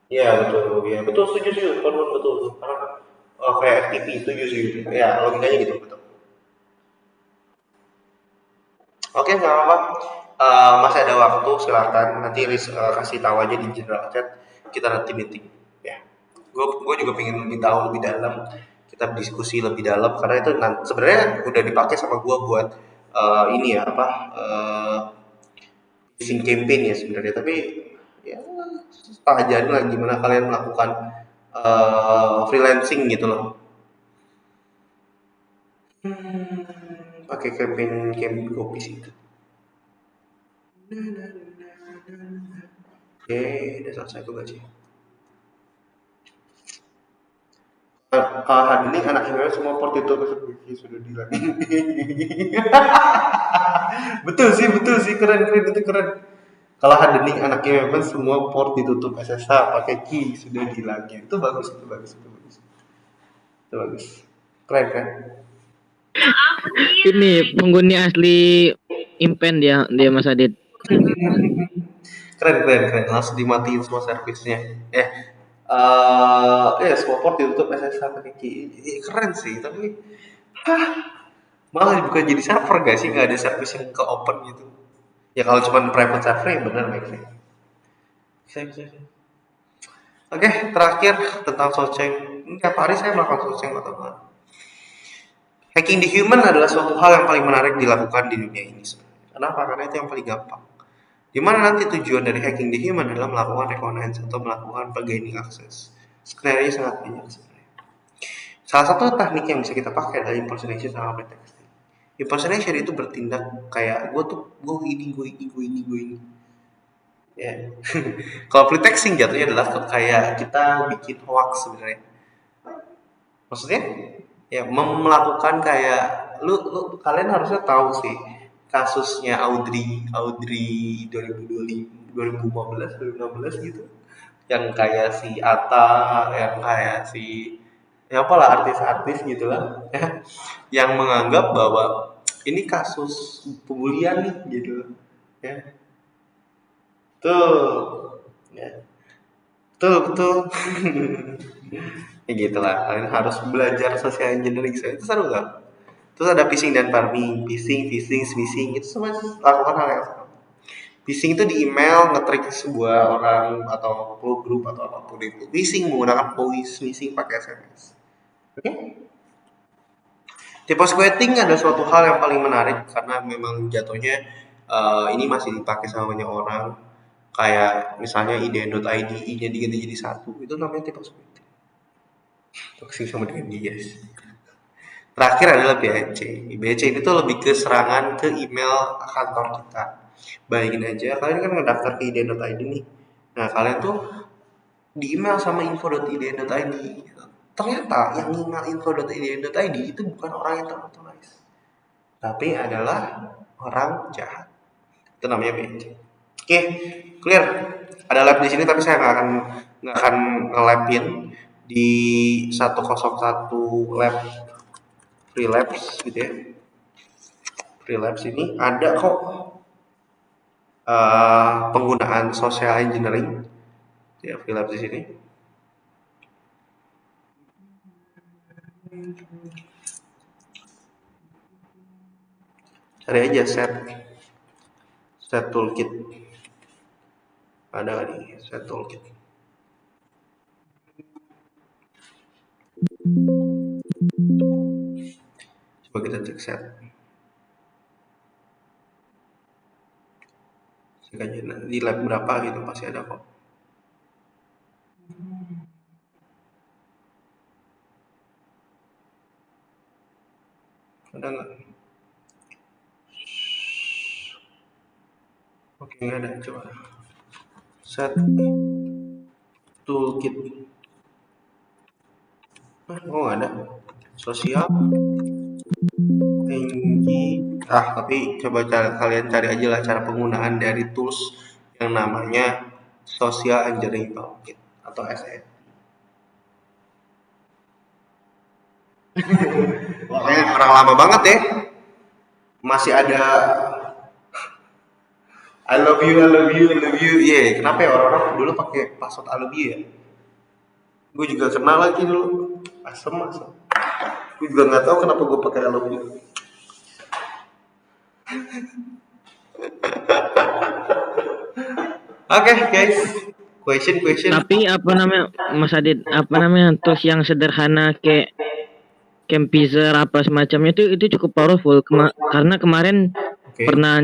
Iya betul, ya betul, setuju setuju, betul betul, karena kayak FTP setuju setuju, ya logikanya gitu betul. Oke, nggak apa-apa. Masih ada waktu, silakan nanti kasih tahu aja di general chat, kita nanti meeting. Ya, gue juga pengen lebih tahu lebih dalam, kita diskusi lebih dalam karena itu sebenarnya udah dipakai sama gue buat ini ya apa phishing campaign ya sebenarnya, tapi ya tak ajarin lah gimana kalian melakukan freelancing gitu loh. Pakai campaign campaign kopi itu. Oke, udah selesai tuh sih. Hadini anak cewek semua port itu sudah bilang. Betul sih, keren keren itu keren. Kalau Hadini anaknya memang semua port ditutup SSH pakai key sudah dihilangin. Itu bagus, itu bagus, itu bagus. Itu bagus. Keren kan? Ini penghuni asli Impen dia Mas Adit. Keren keren keren. Langsung dimatiin semua servisnya. Semua port ditutup SSH pakai key. Keren sih, tapi malah bukan jadi server gak sih, nggak ada service yang ke open gitu. Ya kalau cuma private server ya benar make sense. Oke, terakhir tentang Socing. Tiap hari saya melakukan Socing atau enggak. Hacking the human adalah suatu hal yang paling menarik dilakukan di dunia ini sebenarnya. Kenapa? Karena itu yang paling gampang. Dimana nanti tujuan dari hacking the human adalah melakukan reconnaissance atau melakukan gaining access. Skenario sangat banyak sebenarnya. Salah satu teknik yang bisa kita pakai adalah impersonation sama pretexting. Impersonation itu bertindak kayak gue ini. Ya. Kalau pretexting jatuhnya adalah kayak kita bikin hoax sebenarnya. Maksudnya ya melakukan kayak lu kalian harusnya tahu sih kasusnya Audrey 2025 2015 2016 gitu, yang kayak si Atta, yang kayak si ya apalah artis-artis gitulah ya, yang menganggap bahwa ini kasus pembulian nih gitu ya. Tuh ya, betul ya gitulah, kalian harus belajar social engineering. Itu seru kan. Terus ada phishing dan farming, phishing itu semua lakukan hal yang sama. Phishing itu di email nge-trick sebuah orang atau grup atau apapun itu. Phishing menggunakan voice, phishing pakai SMS. Oke? Tipe squatting ada suatu hal yang paling menarik karena memang jatuhnya ini masih dipakai sama banyak orang. Kayak misalnya id.id, i-nya diganti jadi satu, itu namanya tipe squatting. Toxic sama dengan dia. Terakhir adalah BAC. BAC ini tuh lebih ke serangan ke email kantor kita. Bayangin aja, kalian kan ngedaftar ke id.id nih. Nah, kalian tuh di email sama info.id.id. Ternyata yang email info.id.id itu bukan orang yang terautorize, tapi adalah orang jahat. Itu namanya BAC. Oke, clear. Ada lab di sini tapi saya nggak akan nge-labin di 101 lab relapse gitu ya. Relapse ini ada kok penggunaan social engineering ya, relapse di sini. Cari aja set toolkit, ada nih set toolkit. Coba kita cek set. Di lab berapa gitu pasti ada kok. Ada nggak? Oke, nggak ada. Coba set toolkit. Oh nggak ada. Sosial tapi coba kalian cari aja lah cara penggunaan dari tools yang namanya social engineering toolkit atau SET. Pokoknya orang lama banget ya. Masih ada I love you, I love you, I love you. Iya, kenapa ya orang-orang dulu pakai password I love you ya? Gue juga kenal lagi dulu. Asem. Gue juga nggak tahu kenapa gue pakai I love you. Oke, guys. Question. Tapi apa namanya Mas Adit, apa namanya tools yang sederhana kayak Campizer apa semacamnya itu cukup powerful karena kemarin Oke. pernah